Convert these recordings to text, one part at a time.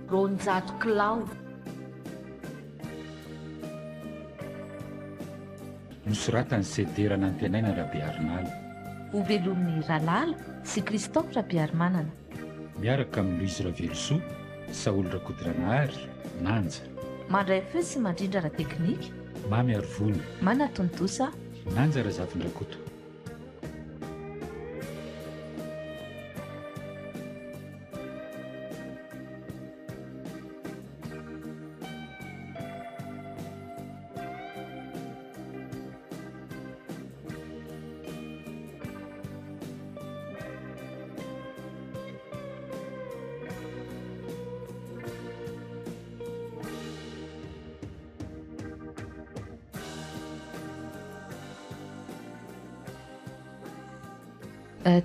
ronjato kilao. nosoratany sederana antenaina rahabearinala Ovelon'ny Ralala sy Christophe Rabearimanana. miaraka amin'ny Louise Ravelosoa, Saoly Rakodranaary, Nanja. Mandray feo sy mandrindra ra teknika. Mamy Arivony, Manatondosa. Nanja Razavindrakoto.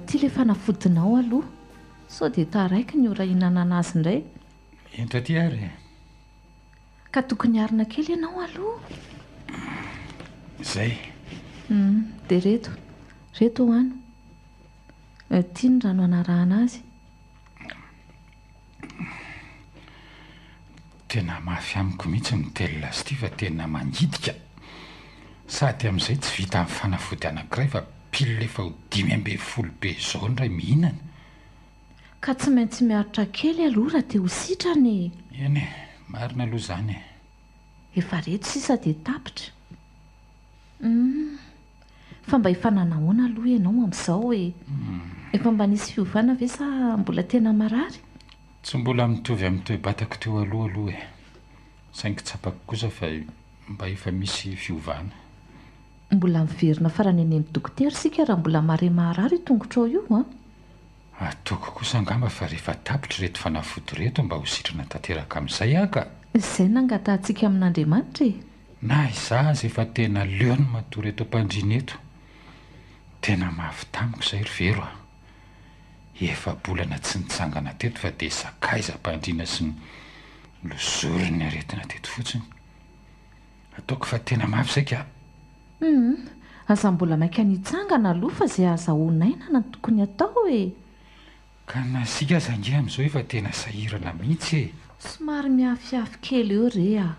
Ty le fanafodinao aloha sao dia taraiky ny ora hinanana azy indray Entra ty ary. ka tokony arina kely ianao aloha. Zay. Dia reto ho ano. Tia ny rano anarahana azy. Tena mafy amiko mihitsy mitely lasy ty fa tena mangidika. Sady amin'izay tsy vita amin'ny fanafody anankiray fa pile efa ho 5 be zao ndray mihinana. Ka tsy maintsy miaritra kely aloha raha te ho sitrany. Eny, marina aloha zany. Efa reto sisa dia tapitra. Fa mba efa nanahoana aloha ianao amin'izao hoe efa mba nisy fiovana ve sa mbola tena marary? Tsy mbola mitovy amin'ny toe-batako teo aloha e. Saingy tsapako kosa fa mba efa misy fiovana. Mbola miverina farany eny amin'ny dokotera sika raha mbola mare maharary tongotrao io a? Ataoko kosa angamba fa rehefa tapitra reto fanafody reto mba ho sitrana tanteraka amin'izay aka. Izay nangatantsika amin'Andriamanitra e. Na izaho azy efa tena leony matoa reto mpandriana eto. Tena mafy tamiko izay ry vero a. Efa bolana tsy nitsangana teto fa dia sakaiza mpandriana sy ny lozoriny aretina teto fotsiny. Ataoko fa tena mafy izay ka. Aza mbola maika nitsangana aloha fa izay azahoanaina na tokony atao e. Ka nasika aza ange amin'izao efa tena sahirana mihitsy e. Somary miafiafy kely eo re a.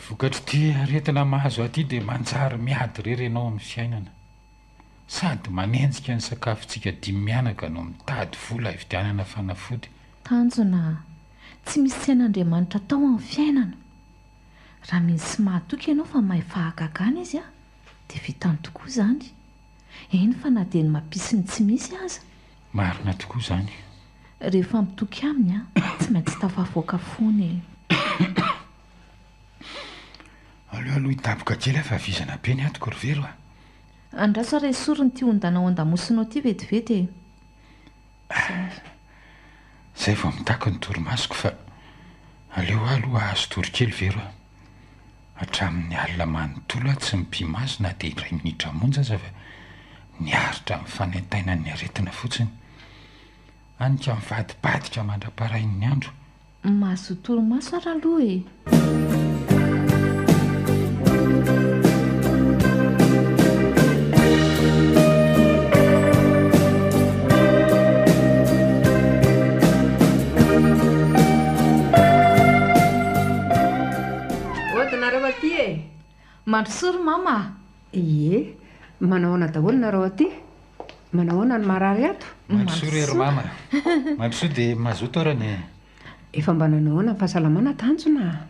Vokatry ty aretina mahazo aty dia manjary miady rery ianao amin'ny fiainana. Sady manenjika ny sakafontsika 5 mianaka no mitady vola hividianana fanafody. Tanjona, tsy misy tsy ain'Andriamanitra tao amin'ny fiainana. Raha misy mahatoky ianao fa mahay fahagagana izy a, dia vitany tokoa izany. Eny fa na dia ny mampisiny tsy misy aza. Marina tokoa izany. Rehefa mitoky aminy a, tsy maintsy tafavoaka foana. Aloha hitapoka kely fa vizana be ny atoko ry vero a. Andraso ray sorony ty ondana ondamosinao ty vetivety. Zay vao mitako ny torimasoko fa aleo aloha azo tory kely vero a. Hatramin'ny alina manontolo a tsy mipimo azy na dia 2 minitra monja aza fa niaritra amin'ny fanentainan'ny aretina fotsiny. Anika mivadibadika mandra-parain'ny andro. Mahazo torimaso ara aloha e. Mandrosory mama. Ie, manahoana daholo nareo aty? Manahoana ny marary ato? Mandrosory ery mama. Mandrosory dia mazoto arany. Efa mba nanahoana ny fahasalamana Tanjona?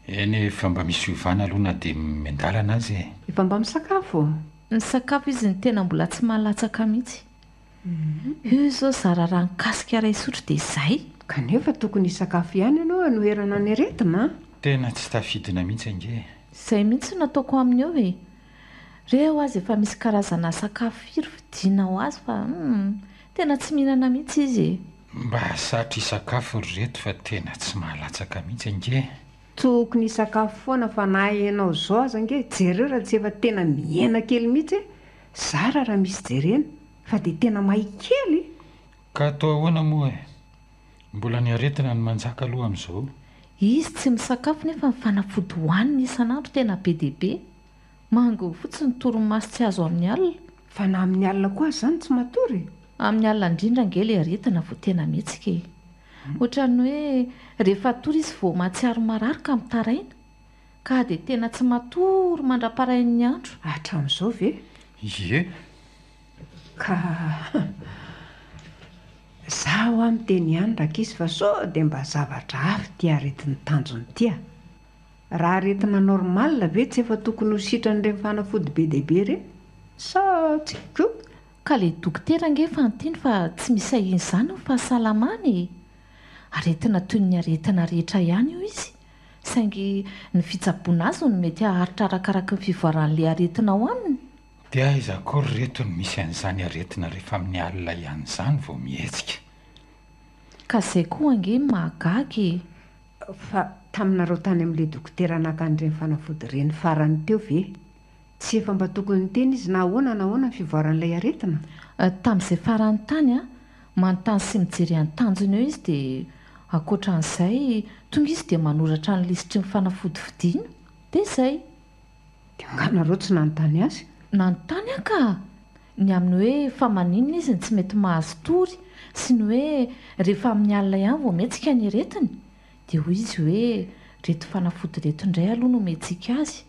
Eny efa mba misy fiovana aloha na dia miandalana azy e. Efa mba misakafo? Ny sakafo izy ny tena mbola tsy mahalatsaka mihitsy. Io izao zara raha nikasika iray sotro dia izay. Kanefa tokony hisakafo ihany ianao anoherana ny aretina? Tena tsy tafidina mihitsy ange. Izay mihitsy nataoko aminy eo e. Reo azy efa misy karazana sakafo firy vidinao azy fa tena tsy mihinana mihitsy izy. Mba satra hisakafo ry reto fa tena tsy mahalatsaka mihitsy ange. Tokony hisakafo foana fa na ianao zao aza ange jereo raha tsy efa tena miena kely mihitsy. Zara raha misy jerena fa dia tena mahay kely. Ka atao ahoana moa e? Mbola ny aretina ny manjaka aloha amin'izao. Izy tsy misakafo nefa ny fanafody hohaniny isan'andro tena be dia be. Mango fotsiny torimaso tsy azo amin'ny alina. Fa na amin'ny alina koa izany tsy matory. Amin'ny alina indrindra ange ilay aretina vao tena mihetsika e. ohatrany hoe rehefa tory izy vao mahatsiaro marary ka mitaraina ka dia tena tsy matory mandra-parain'ny andro hatramin'izao ve ie ka zaho amin'ny teny ihany raka izy fa sao dia mba zavatra avy tia aretin'ny tanjony tia raha aretina normal ve tsy efa tokony ho sitran'ireny fanafody be dehibe ireny sa tsy ko ka ilay dokotera ange fanontiny fa tsy misy ahiny izany ny fahasalamany aretina toy ny aretina rehetra ihany io izy saingy ny fitsaboana azy no mety haharitra arakaraka ny fivoaran'ilay aretina ao aminy dia aiza kory reto ny misy an'izany aretina rehefa amin'ny alina ihany izany vao mihetsika ka izay koa ange mahagagy fa taminareo tany amin'ilay dokotera nakan'ireny fanafody ireny farany teo ve tsy efa mba tokony teny izy na ahoana ny fivoaran'ilay aretina tamin'izay farany tany a manontany sy mijery any tanjony eo izy dia ankoatran'izay tonga izy dia manoratra ny lisitry ny fanafody vidiana dia izay dia nganareo tsy nanontany azy nanontany a ka ny amin'ny hoe fa maninona izy ny tsy mety mahazo tory sy ny hoe rehefa amin'ny alina ihany vao mihetsika ny aretiny dia hoy izy hoe reto fanafody reto indray aloha no mihetsika azy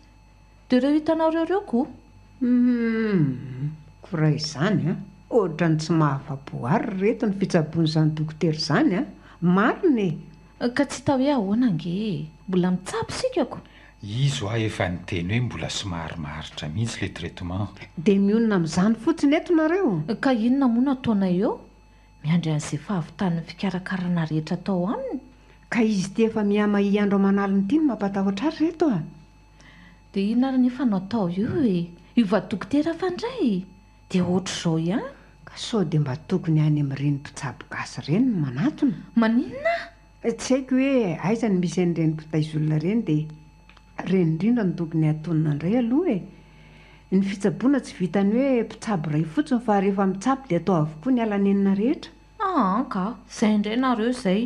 dia ireo hitanareo ireo koa koraha izany a ohatra ny tsy mahavaboary reto ny fitsaboan'izany dokotera izany a marina ka tsy hita hoe ahoana ange mbola mitsabo sikako izy a efa nyteny hoe mbola somary maharitra mihitsy le traitement dia mionona amin'izany fotsiny eto nareo ka inona moa no ataona eo miandry an'izay fahavitan'ny fikarakarana rehetra tao aminy ka izy ty efa miama iandro amanaliny ity no mampatahotra ary reto a dia inona ary nefa natao io io va-dokotera fandray dia ohatr'izao ihany ka sao dia mba tokony any amin'ireny mpitsabo gasy ireny no manatona maninona tsy haiko hoe aiza ny misy an'ireny mpitaizolona ireny dia reny indrindra no tokony atonina indray aloha ny fitsaboana tsy vitany hoe mpitsabo iray fotsiny fa rehefa mitsabo dia atao avokoa ny alanenina rehetra ka izay indray nareo izay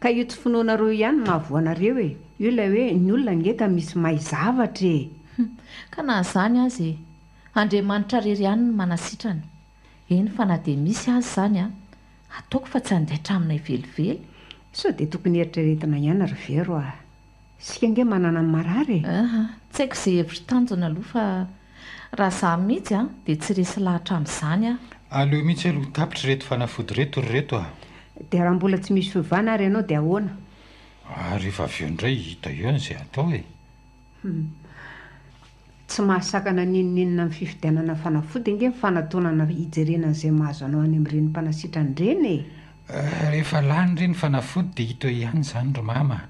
ka io tsy finoanareo ihany mahavoanareo io ilay hoe ny olona nge ka misy mahay zavatra ka na izany azy Andriamanitra rery ihany no manasitrana eny fa na dia misy azy izany a ataoko fa tsy handaitra aminay velively sao dia tokony eritreretina ihany ry vero sika nge manana ny marary tsy haiko izay hevitry tanjona aloha fa raha izaho mihitsy dia tsy resy lahatra amin'izany aleo mihitsy aloha tapitra reto fanafody reto ry reto dia raha mbola tsy misy fiovana ary ianao dia ahoana rehefa avy eo indray hita eo n'izay atao tsy mahasakana ninoninona amin'ny fifidianana fanafody nge mifanataonana hijerenan'izay mahazo anao any amin'ireny mpanasitrany ireny rehefa lany ireny fanafody dia hita eo ihany izany ry mama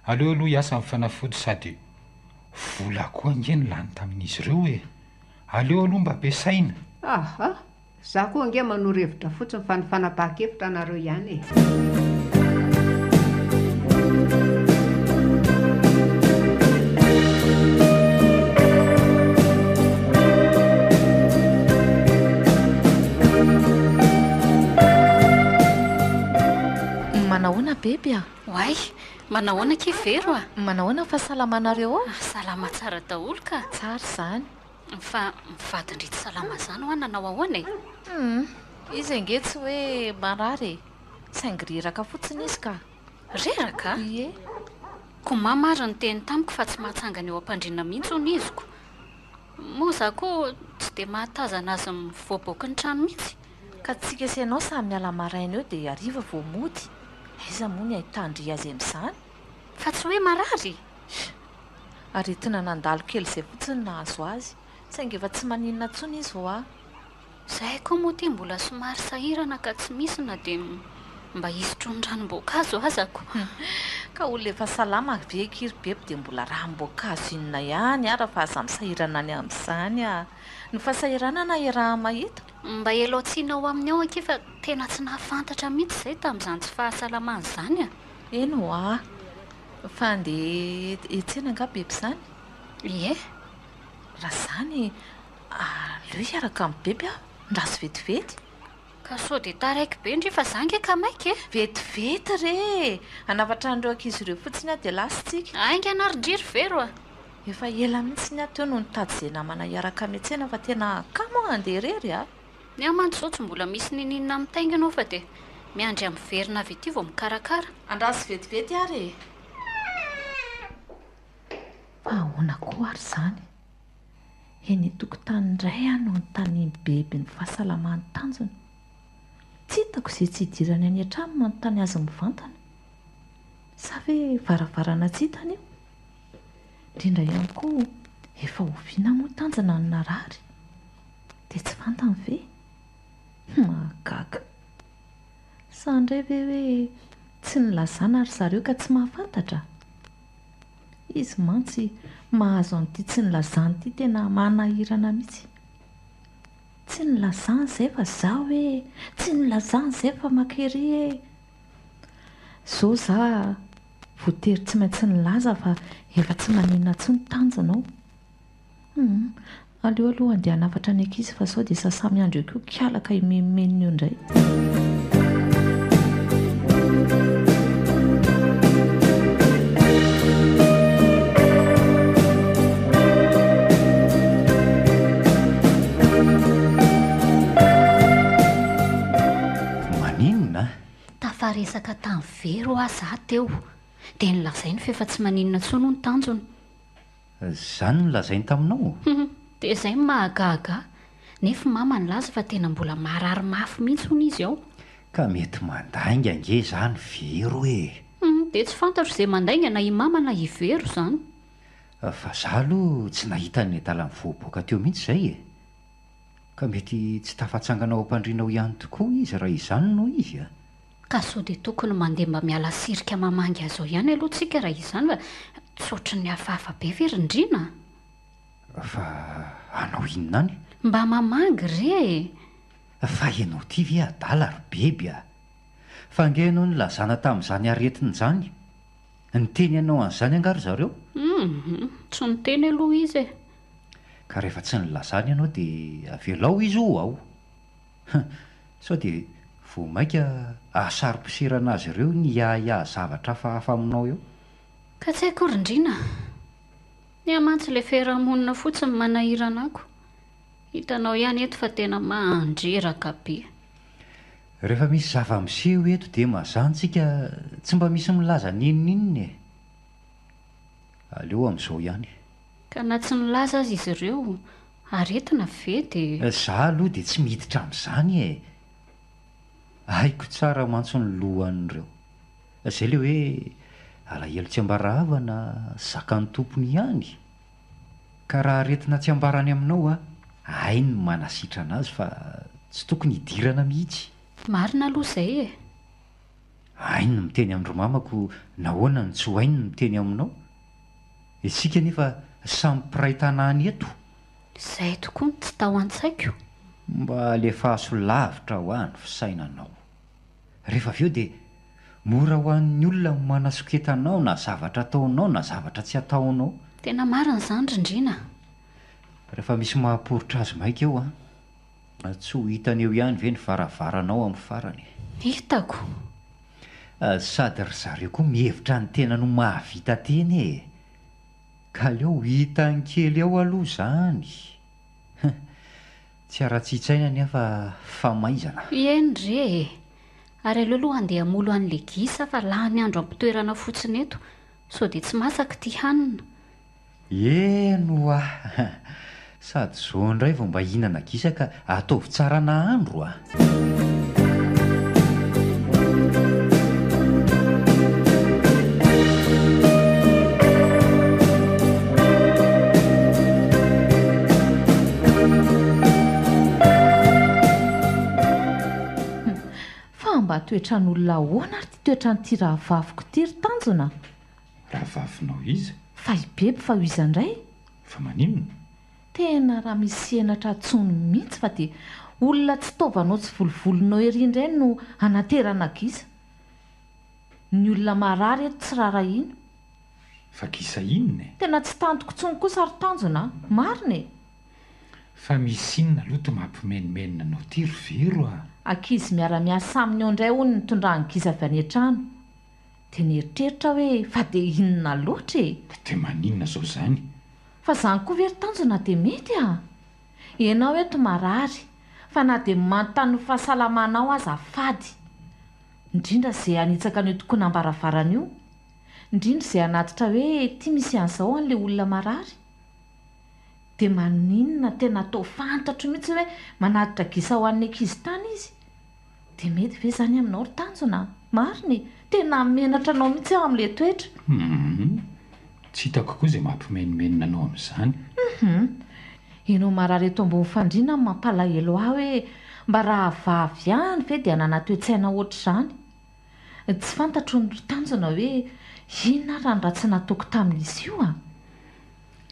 aleo aloha hiasa amin'ny fanafody sady vola koa nge ny lany tamin'izy ireo aleo aloha mba ampiasaina za koa nge manoro hevitra fotsiny fa ny fanapahan-kevitra anareo ihany manahoana beby Way, manahoana ke vero manahoana fahasalamanareo salama tsara daholo ka tsara izany fa mivadin-drito salama izany ho nanao ahoana izy ange tsy hoe marary saingy reraka fotsiny izy ka reraka ie ko mamary ny teny tamiko fa tsy mahatsangana eo am-pandriana mihitsy hony izy ko moa za koa tsy dia mahatazana azy mivoaboaka ny trano mihitsy ka tsika sy ianao samy miala maraina eo dia ariva vao mody aiza moa ny ahitandry azy amin'izany fa tsy hoe marary aretina nandalo kely izay fotsiny nahazo azy saingy efa tsy maninona ntsony izy vao zahay koa moa ty mbola somary sahirana ka tsy misy na dia mba hisotro ny ranom-boankazo azako ka olona efa salama ve kiribeby dia mbola ranom-boankazo inona ihany raha fa aza misahirana any amin'izany ny fahasahiranana raha mahita mba elotsianao amin'ny ao ake fa tena tsy nahafantatra mihitsy izay tamin'izany tsy fahasalamana izany eno fa andeha etsena nga beby izany ie raha izany aleo hiaraka amin'ny beby ndraso vetivety ka sao dia taraiky be ndry fa za nge ka maika vetivety re anafatra an'ireo ankizy ireo fotsiny dia lasitsika ainga anarindriry vero efa ela mihitsy ny ateo no nitady izay namana hiaraka miantsena fa tena kamo andeha rery ny aman'izao tsy mbola misy nininona mitainganao fa dia miandry amin'ny verina avy ity vao mikarakara. Andrasy vetivety ary e. Fa ahoana koa ary izany? Eny tokotany indray no nontany bebe ny fahasalamany tanjony. Tsy hitako izay tsy hidirany any an-trano manontany azy mivantana. Sa ve varavarana tsy hitany io? Indrindra ihany koa efa oviana moa tanjona ny narary. Dia tsy fantany ve? Mahagaga. Sa indray ve hoe tsy nilazana ry zareo ka tsy mahafantatra? Izy mantsy mahazo an'ity tsy nilazany ity tena manahirana mihitsy. Tsy nilazany izay fa zaho hoe tsy nilazany izay fa makery e. Zao za voatery tsy maintsy nilaza fa efa tsy maninona intsony tanjonao. Aleo aloha andeha hanafatra ny ankizy fa sao dia sasamy andro eo koa kialaka imemenina eo indray. Tafaresaka tamin'ny vero aho za teo dia nilazainy fa efa tsy maninona intsony ny tanjony. Izany nilazainy taminao? Dia izay mahagaga. Nefa mama nilaza fa tena mbola marary mafy mihitsy hono izy ao. Ka mety mandainga ange izany vero e. Dia tsy fantatro izay mandainga na i mama na i vero izany. Fa za aloha tsy nahita ny adala mivoaboaka teo mihitsy izay e. Ka mety tsy tafatsangana ao am-pandrianao ihany tokoa izy raha izany no izy a. Ka sao dia tokony mandeha mba miala sirika mamangy azy ao ihany aloha tsika raha izany fa tsotra ny hafahafa be verindrina. Fa anao inona any? Mba mamangy re. Fa ianao ty ve adala ry beby a? Fa ange ianao nilazana tamin'izany aretina izany. Niteny ianao an'izany angary zareo? Tsy niteny aloha izy e. Ka rehefa tsy nilazana ianao dia avelao izy ho ao. Sao dia vao maika ahasaro-piserana azy ireo ny iaia zavatra hafahafa aminao eo. Ka tsy haiko rindrina. Ny amantsy ilay fiarahamonina fotsiny manahirana ako. Hitanao ihany eto fa tena mandreraka be. Rehefa misy zava-miseho eto dia mazantsika tsy mba misy milaza ninon'inona e. Aleo amin'izao ihany. Ka na tsy nilaza azy izy ireo aretina ve dia... Za aloha dia tsy miditra amin'izany e. Haiko tsara mantsy ny lohan'ireo. Izay ilay hoe alahelo tsy ambarahava na zakan'ny tompony ihany. Ka raha aretina tsy ambarany aminao a, hainy no manasitrana azy fa tsy tokony hidirana mihitsy. Marina aloha izay e. Hainy no miteny amin'ry mamako nahoana ny tsy hainy no miteny aminao. Isika nefa samy mpiray tanàna eto. Izay tokoa tsy tao an-tsaiko. Mba alefaso lavitra ho an'ny fisainanao. Rehefa avy eo dia mora ho an'ny olona manasoketanao na zavatra ataonao na zavatra tsy ataonao. Tena marina izany rindrina. Rehefa misy mahaporotra azy maika eo a, tsy ho hitany eo ihany ve ny varavaranao amin'ny farany. Hitako. Sady ry zareo koa mihevitra ny tena no mahavita teny e. Ka aleo hitany kely eo aloha izany. Tsy ara-tsitsaina nefa famaizana. Eny re. Ary aleo aloha andeha hamolo an'ny legisa fa lany andro ampitoerana fotsiny eto. Sao dia tsy masaka ty hanina. Eno a. Sady zao indray vao mba hihinana gisa ka ataovy tsara nahandro a. Mba toetran'olona ahoana ary ty toetran'ity rahavaviko ity ry tanjona. Rahavavinao izy? Fa ibeby fa ho iza indray. Fa maninona? Tena raha misy henatra atsony mihitsy fa dia olona tsy taovanao tsy volovolonao ery indray no anaterana gisa. Ny olona marary eto tsy rarahina. Fa gisa inona e? Tena tsy tantoko tsony kosa ry tanjona. Marina e. Fa misy inona aloha to mampimenimenina anao ty ry vero a. Ankizy miara-miasa aminy eo indray hono ny tondrahan'ny gisa avy any an-trano. Dia nieritreritra hoe fa dia inona loatra e. Dia maninona zao izany? Fa izany koa very tanjona dia mety a. Ianao eto marary fa na dia manontany ho fahasalamanao aza fady. indrindra izay anitsaka an'io tokoa nambaravarana io, indrindra izay anatitra hoe tia misy an'izao an'ilay olona marary, dia maninona tena atao fantatro mihitsy hoe manatitra gisa ho an'ny ankizy tany izy, dia mety ve izany aminao ry tanjona? Mariny tena menatra anao mihitsy aho amin'ilay toetra. Tsy hitako koa izay mampimenimenina anao amin'izany. Ianao marary eto ambony fandriana ny mampalahelo aho hoe mba raha vavy ihany ve dia nanatoe-tsaina ohatr'izany. Tsy fantatro ny tanjona hoe inona raha ny ratsy nataoko tamin'izy io a.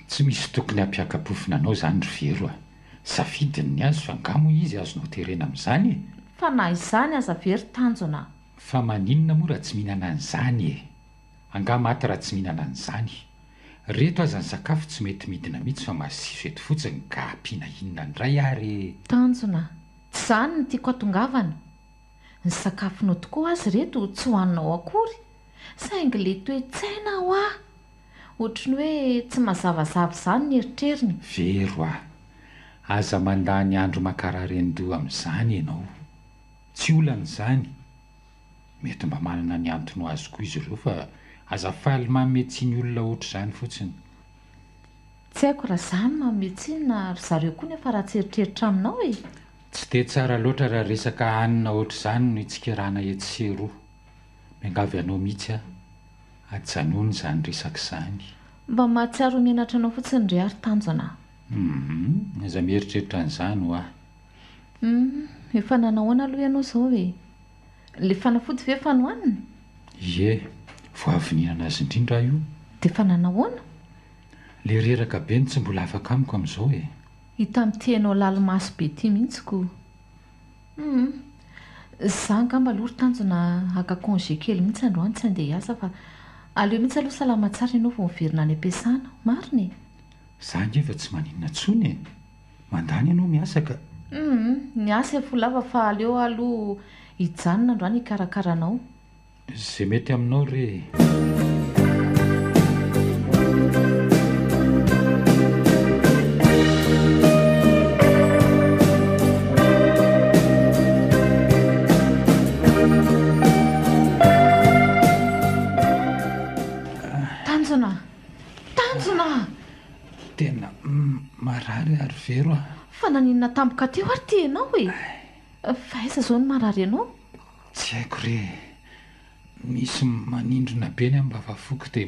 Tsy misy tokony hampiakapofina anao izany ry Vero a. Safidiny ny azo fa angamo izy azonao terena amin'izany e. Fa na izany aza very tanjona. Fa maninona moa raha tsy mihinana an'izany e. Anga maty raha tsy mihinana an'izany. Reto aza ny sakafo tsy mety midina mihitsy fa masiso eto fotsiny ka ampiana inona indray ary. Tanjona, tsy izany no tiako atongavana. Ny sakafonao tokoa azy reto tsy hohaninao akory, saingy ilay toe-tsaina ho aho. Ohatry ny hoe tsy mazavazava izany ny eritreriny. Vero a, aza mandany andro makarary andoha amin'izany ianao. Tsy olana izany. Mety mba manana ny antony ho azy koa izy ireo fa aza faly mametsi ny olona ohatr'izany fotsiny. Tsy haiko raha izany mametsi na ry zareo koa nefa raha tsy eritreritra aminao e. Tsy dia tsara loatra raha resaka hanina ohatr'izany no itsikirana etseroa. Miangavy anao mihitsy a, ajanony izany resaka izany. Mba mahatsiaro menatra anao fotsiny ry ary tanjona. Aza mieritreritra an'izany ho aho. Efa nanahoana aloha ianao izao e. Le fanafody ve efa nohanina? Ie, vao avy nihinana azy indrindra io. Dia efa nanahoana? Le reraka be ny tsy mbola afaka amiko amin'izao e. Hita amin'ity ianao lalimaso be ity mihitsiko. Izaho angamba aloha ry tanjona haka congé kely mihitsy androany tsy handeha hiasa fa aleo mihitsy aloha salama tsara ianao vao miverina any am-piasana. Marina e. Izaho angefa tsy maninona intsony e. Mandany ianao miasa ka. Niasa efa lava fa aleo aloha hijanona androany hikarakaranao. Izay mety aminao re. Tanjona! Tena marary ary Vero a. Fa naninona tampoka teo ary ty ianao e. Fa aiza izao ny marary ianao? Tsy haiko re. Misy manindrona be ny amin'ny vavafoko dia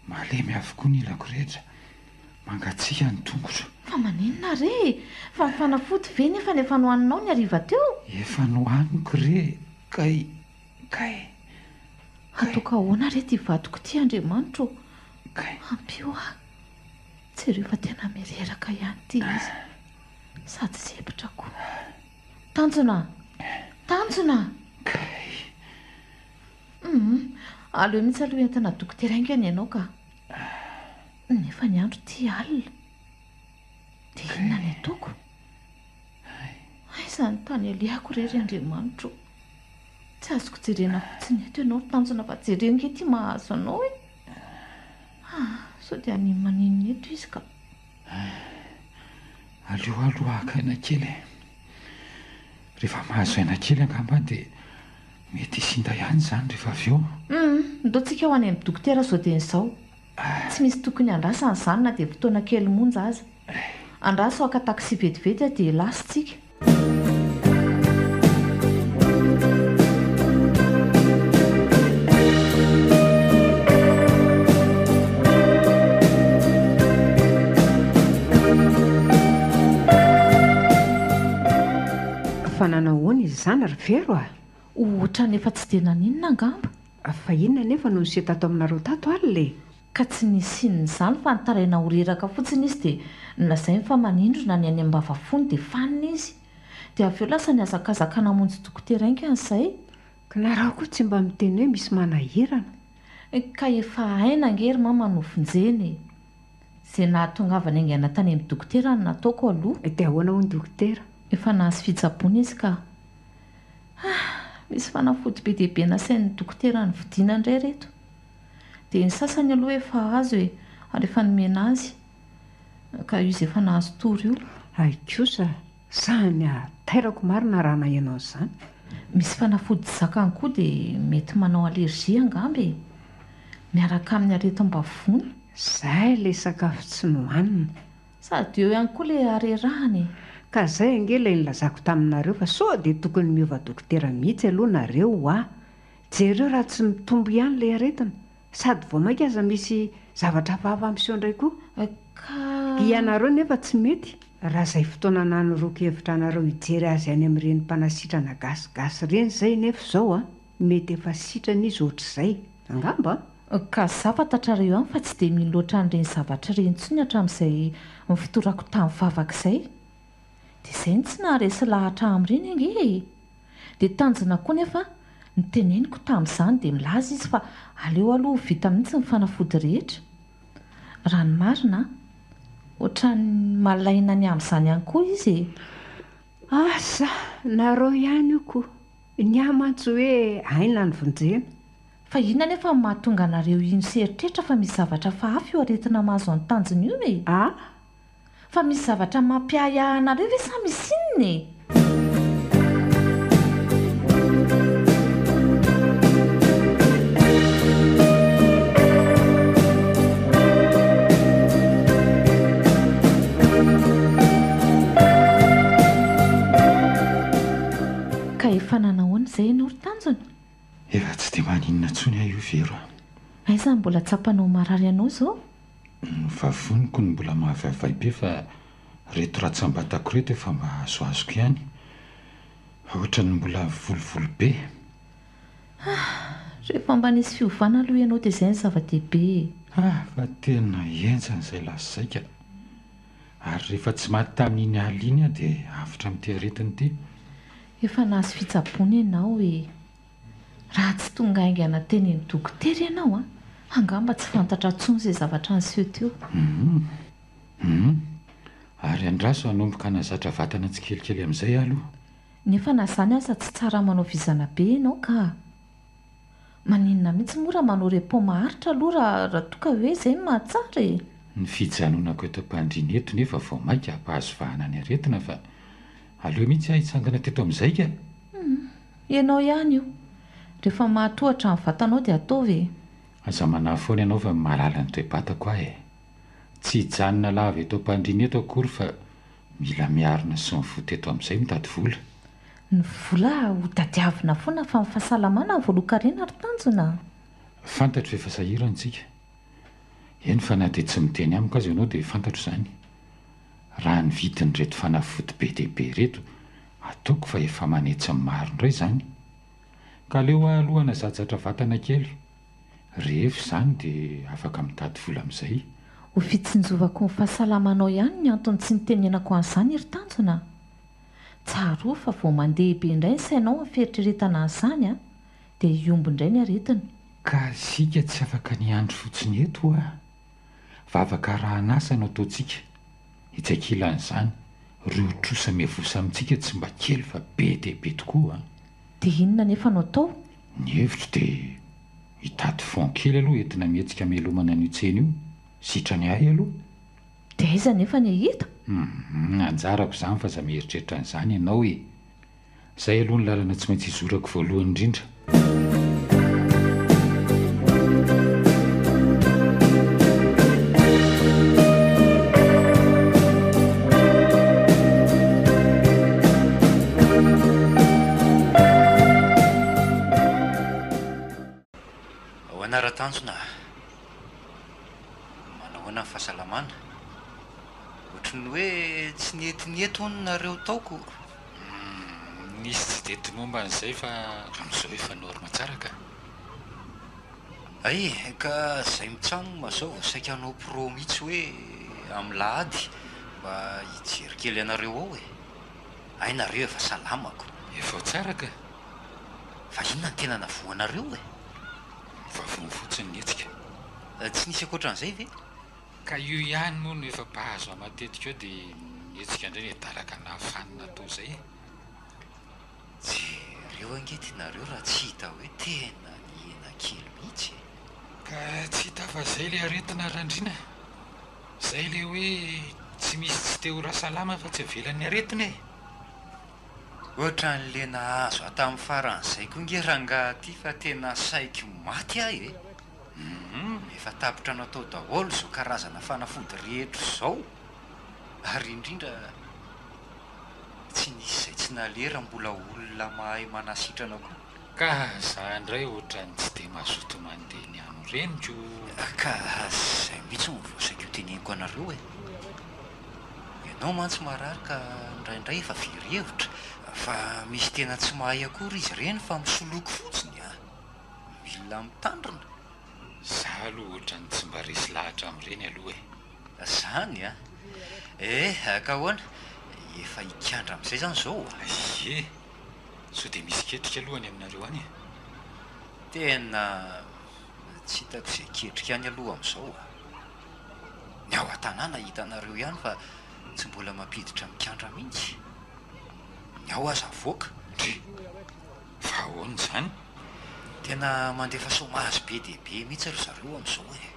malemy avokoa ny ilako rehetra. Mangatsiaka ny tongotra. Fa maninona re? Fa ny fanafody ve nefa ny efa nohaninao ny hariva teo? Efa nohaniko re. Kay. Ataoko ahoana re ty vadiko ty Andriamanitro? Ampio aho. Tsy ireo fa tena mireraka ihany ty izy. Sady zepotra koa. Tanjona! Aleo mihitsy aloha entina dokotera aingana ianao ka. Nefa ny andro ty alina. Dia inona ny ataoko? Aiza ny tany aleako rery Andriamanitro? Tsy azoko jerena fotsiny eto ianao tanjona fa jerena ety mahazo anao e. Sao dia maninona eto izy ka. Aleo haka aina kely. Rehefa mahazo aina kely angamba dia mety isinda ihany izany rehefa avy eo. Ndoantsika ho any amin'ny dokotera izao dia izao. Tsy misy tokony andrasana izany na dia fotoana kely monja aza. Andraso aka taksi vetivety dia lasitsika. Fa nanahoana izy izany ry Vero a? Ohatra nefa tsy dia naninona angamba. Fa inona nefa no nisy tato aminareo tato alina? Ka tsy nisinina izany fa nitaraina ho reraka fotsiny izy dia nolazainy fa manindrona ny any ambavafony dia fanina izy. Dia avy eo lasa niazakazaka namonjy dokotera aingana izay. Ka nareo koa tsy mba miteny hoe misy manahirana? Ka efa aina angery mama nofinjeny. Izay nahatongavana aingana tany amin'ny dokotera no nataoko aloha. Dia ahoana ho ny dokotera? Efa nahazo fitsaboana izy ka. Misy fanafody be dia be nasain'ny dokotera ny vidiana indray reto. Dia ny sasany aloha efa azo e, ary efa nomena azy. Ka io izay efa nahazo tory io. Ay kosa, izany tairako marina raha nahianao izany. misy fanafody zakany koa dia mety manao alergia angambe miaraka amin'ny aretim-bavony. Izay ilay sakafo tsy nohanina. Sady eo ihany koa ilay arerahany. Ka izay ange ilay nilazako taminareo fa sao dia tokony miova dokotera mihitsy aloha nareo jereo raha tsy mitombo ihany ilay aretina, sady vao mainka aza misy zavatra hafahafa amin'iseo indray koa. Ka Ianareo nefa tsy mety raha izay fotoana nanoroky-hevitra anareo hijery azy any amin'ireny mpanasitrana gasigasy ireny izay nefa izao mety efa sitrana izy ohatr'izay angamba. ka za fantatrareo ihany fa tsy dia mino loatra an'ireny zavatra ireny intsony hatramin'izay mifitorako tamin'ny vavaka izay. Dia izay ny tsy naharesy lahatra amin'ireny ange. Dia tanjona koa nefa niteneniko tamin'izany dia milaza izy fa aleo aloha vita mihitsy ny fanafody rehetra. Raha ny marina ohatran'ny malaina ny amin'izany ihany koa izy. Asa nareo ihany io koa ny amantsy hoe aina ny vonjena. Fa inona nefa mahatonga anareo ino sy eritreritra fa misy zavatra hafa io aretina mahazo any tanjona io e? Fa misy zavatra mampiaya anareo ve sa misy inona e? Ka efa nanahoana izay ianao ry tanjona? Efa tsy dia maninona intsony aho io Vero. Aiza mbola tsapanao marary anao izao? Vavoniko ny mbola mahavaivay be fa reto ratsambatako reto efa mba azoazoko ihany. Ohatran'ny mbola volovolo be. Rehefa mba nisy fiovana aloha ianao dia izay ny zava-dehibe. Fa tena enjana izay lazaika. Ary rehefa tsy maty tamin'iny aliana aho dia avitra amin'ity aretiny ity. Efa nahazo fitsaboana ianao e. Raha tsy tonga aingana tenen'ny dokotera ianao angamba tsy fantatra intsony izay zavatra niseho teo. Ary andraso hanomboka hanazatra vatana tsikelikely amin'izay aloha. Nefa na izany aza tsy tsara manao vizana be ianao ka maninona mihitsy moa raha manao repos maharitra aloha raha toa hoe izay no mahatsara e. Ny fijanonako eto am-pandriana eto nefa vao mainka hampahazo vahana ny aretina fa aleo mihitsy hitsangana teto amin'izay ka. Ianao ihany io. Rehefa mahatohatra ny vatanao dia ataovy. Aza manahy foana ianao fa mahalala ny toe-batako aho e. Tsy hijanona lava eto am-pandriana eto akory fa mila miarina sy mivoty eto amin'izay mitady vola. Ny vola ho tadiavina foana fa ny fahasalamana ny voalokarena ry tanjona. Fantatro efa sahirantsika. Eny fa na dia tsy miteny amiko azy ianao dia fantatro izany. Raha ny vidiny reto fanafody be dia be reto ataoko fa efa manetsy ny maro indray izany. Ka aleo aloha nazajatra vatana kely. Rehefa izany dia afaka mitady vola amin'izay. Ho fitsinjovako ny fahasalamanao ihany ny antony tsy nitenenako an'izany ry tanjona. Tsaro fa vao mandeha be indray ny sainao ny fieritreretana an'izany dia hiombo indray ny aretina. Ka sika tsy afaka niandry fotsiny eto vavaka raha anasa no ataontsika. Hitsakilan'izany ireo trosa miavosa amintsika tsy mba kely fa be dia be tokoa. Dia inona nefa no atao? Ny hevitro dia hitady fond kely aloha entina mihetsika melomana an'io tsena io. Sitrany ahy aloha. Dia aiza nefa ny hita? Anjarako izany fa aza mieritreritra an'izany ianao e. Izay aloha ny lalana tsy maintsy hizorako voalohany indrindra. Tanjona manahoana ny fahasalamana ohatran'ny hoe tsy nietinyeto hony nareo taoko. Nisy tsy dety momba an'izay fa amin'izao efa norma tsara ka. Ay ka izay mitsamo mazao saika hanao pro mihitsy hoe amin'ny lahady mba hijery kely anareo ao e. Ay nareo efa salamako. Efa tsara ka. Fa inona ny tena navoanareo e? Vavony fotsiny netsika. Tsy nisy akoatran'izay ve? Ka io ihany moa no efa mpahazo matetika eo dia netsika indray ny dalaka nahafanina atao izay. Jereo angety nareo raha tsy hita hoe tena nihena kely mihitsy. Ka tsy hita fa izay ilay aretina randrina. Izay ilay hoe tsy misy tsy te ho raha salama fa tsy avelan'ny aretina e. ohatra n'le nahazo atamin'ny faran'izay koa nge ranga ty fa tena saiko maty ahy e. Efa tapitra natao daholo zao karazana fanafody rehetra izao, ary indrindra tsy nisy izay tsy nalera mbola olona mahay manasitrana koa. Ka za indray ohatrany tsy dia mazoto mandeha ny ano reniko. Ka zay mihitsy ny voasaiko teneniko anareo e. Ianao mantsy marary ka indraindray efa very-hevitra fa misy tena tsy mahay akory izy ireny fa misoloky fotsiny a. Mila mitandrina. Za aloha ohatrany tsy mba resy lahatra amin'ireny aloha e. Zany a? Ka ahoana? Efa hikandra amin'izay zany zao. Ie, so dia misy ketrika alohany aminareo any e. Tena tsy hitako izay ketrika any aloha amin'izao a. Ny ao an-tanàna hitanareo ihany fa tsy mbola mampiditra mikandra mihitsy. Ny ao aza avoaka. Fa ahoana izany? Tena mandefa somazy be dia be mihitsy ry zareo amin'izao e.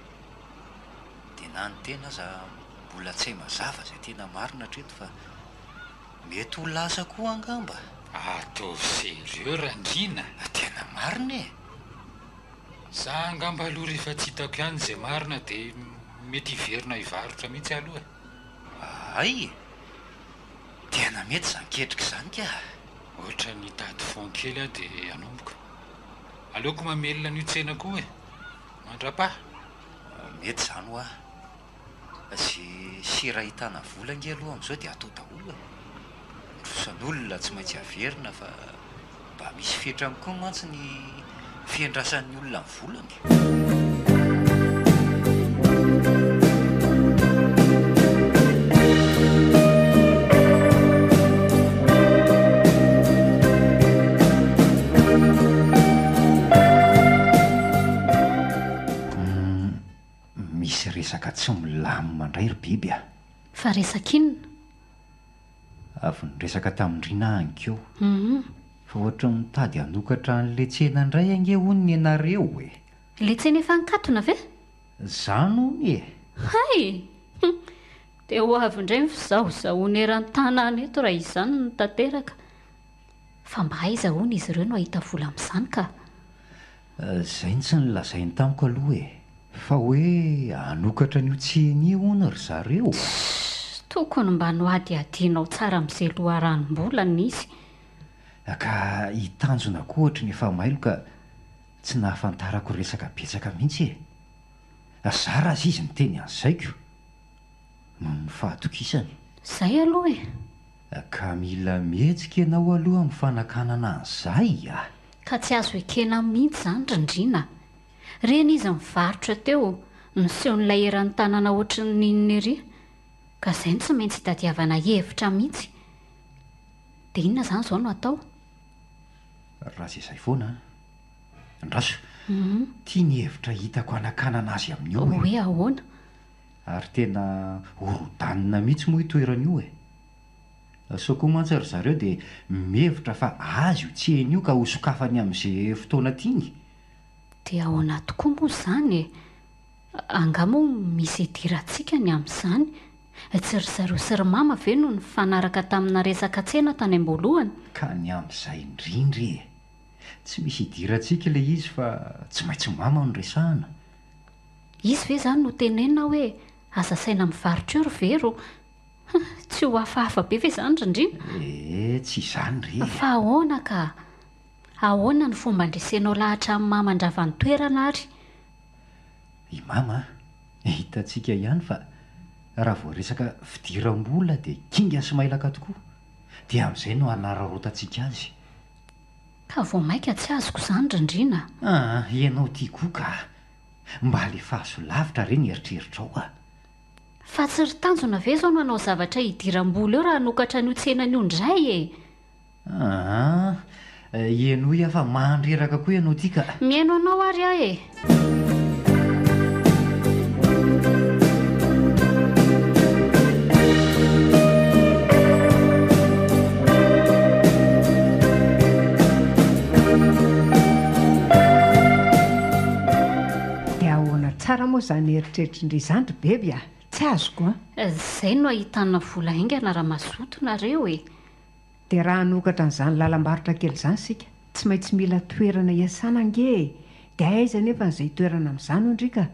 Dia na ny tena aza mbola tsy hay mazava izay tena marina treto fa mety ho lasa koa angamba. Ataovy sérieux Randrina. Tena marina e. Za angamba aloha rehefa tsy hitako ihany izay marina dia mety hiverina hivarotra mihitsy aloha. Ay, tena mety izany ketrika izany ka. Ohatra ny tady fon kely aho dia anomboka. Aleoko mamelona ny tsena koa e. Mandra-paha. Mety izany ho aho. Sy sira hitana vola nge aloha amin'izao dia atao daholo e. Drosan'olona tsy maintsy averina fa mba misy fetrany koa mantsy ny fiandrasan'ny olona ny volany. Misy resaka tsy milamina indray ry biby a. Fa resak'inona? Avy ny resaka tamindrina ankeo. Fa ohatra mitady hanokatra an'le tsena indray ange hono ny ianareo e. Le tsena efa nikatona ve? Zany hony e. Hay! Dia ho avy indray fizahozahoana eran-tanàna eto raha izany no tanteraka. Fa mba aiza hono izy ireo no ahita vola amin'izany ka? Zay ny tsy nilazainy tamiko aloha e. Fa hoe hanokatra n'io tsena io hono ry zareo. Tokony mba noady adianao tsara amin'izay loharanom-bolana izy. Ka hitanjona koa ohatra ny efa mailo ka tsy nahafantarako resaka betsaka mihitsy e. Zara azy izy miteny an'izaiko noho ny fahatokisany. Izay aloha e. Ka mila mihetsika ianao aloha amin'ny fanakanana an'izay a. Ka tsy azo ekena mihitsy izany Randrina. Reny izy mivarotra teo nisehon'ilay eran'ny tanàna ohatry ny inona ery. Ka izay tsy maintsy hitadiavana hevitra mihitsy. Dia inona izany izao no atao? Raha izay foana Andraso, tia ny hevitra hitako anakanana azy amin'io e. Hoe ahoana? Ary tena horodanina mihitsy moa itoerana io e. Sao koa mantsy ry zareo dia mihevitra fa azy io tsena io ka ho sokafany amin'izay fotoana tiany. Dia ao anaty koa moa izany e. Angamo misy idirantsika ny amin'izany. Tsy ry zareo sy ry mama ve no nifanaraka tamina resaka tsena tany am-boalohany? Ka ny amin'izay indrindra e. Tsy misy idirantsika ilay izy fa tsy maintsy mama no resahana. Izy ve izany no tenenina hoe aza saina mivarotra eo ry vero? Tsy ho hafahafa be ve izany Randrina? Tsy izany re. Fa ahoana ka? Ahoana ny fomba andresenao lahatra amin'ny mama andravany toerana ary? I mama hitantsika ihany fa raha voaresaka fidiram-bola dia kinga sy mailaka tokoa. Dia amin'izay no hanararotantsika azy. Ka vao maika tsy azoko izany Randrina. Ianao tia koa ka mba alefaso lavitra reny eritreritrao a. Fa tsy ry tanjona ve izao no hanao zavatra hidiram-bola eo raha hanokatra n'io tsenany io indray e? Ianao ia fa mandreraka koa ianao tia ka. Mihaino anao ary aho e. Tsara moa izany eritreritrindray izany ry beby a. Tsy azoko a. Izay no ahitana vola haingana raha mazoto nareo e. dia raha hanokatra n'izany lalam-barotra kely izany sika tsy maintsy mila toerana iasana ange dia aiza nefa n'izay toerana amin'izany ondrika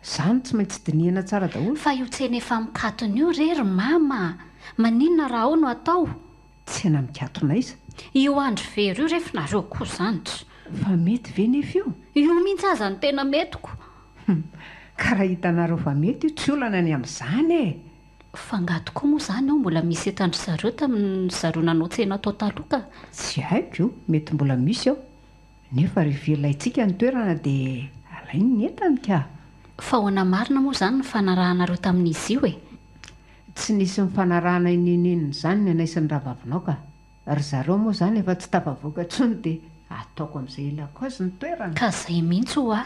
izany tsy maintsy dinihana tsara daholo fa io tsena efa mikatona io rery mama maninona raha ao no atao tsena mikatona iza io andro very io rehefa nareo koa izanytry fa mety ve nefa io io mihitsy aza ny tena metiko ka raha hitanareo fa mety io tsy olana ny amin'izany e fangato koa moa izany ao mbola misy etandry zareo tamin'ny zareo nanao tsena tao taloka tsy haiko io mety mbola misy ao nefa rehefa ilayntsika ny toerana dia alainy ny entany ka fa hoana marina moa izany ny fanarahanareo tamin'izy io e tsy nisy mifanarahana ininina izany ny anaisin'ny ravavinao ka ry zareo moa izany efa tsy tafavoaka intsony dia ataoko amin'izay ilako azy ny toerana ka izay mihitsy ho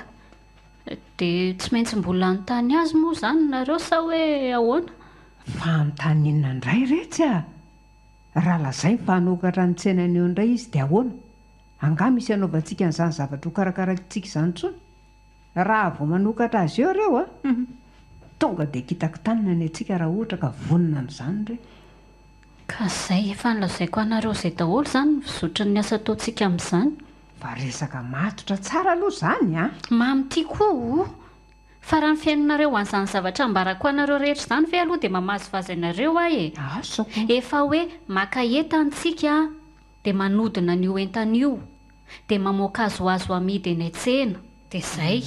dia tsy maintsy mbola nytany azy moa izany nareo sa hoe ahoana fa am'tany inona indray retsy a raha lazay fa hanokatra ny tsenany eo indray izy dia ahoana anga misy anaovantsika n'izany zavatra ho karakarantsika izany intsony raha vao manokatra azy eo ireo a tonga dia kitako tanina ny antsika raha ohatra ka vonina amin'izany re ka izay efa nilazaiko anareo izay daholo izany mizotry ny asa ataontsika amin'izany fa resaka matotra tsara aloha izany a mamy tia koa fa raha ny fiainanareo ho an'izany zavatra ambarako anareo rehetra izany ve aloha dia mamazovazy anareo ahy e asako efa hoe maka entantsika dia manodina an'io entan'io dia mamoaka azoazo amidy eny an-tsena dia izay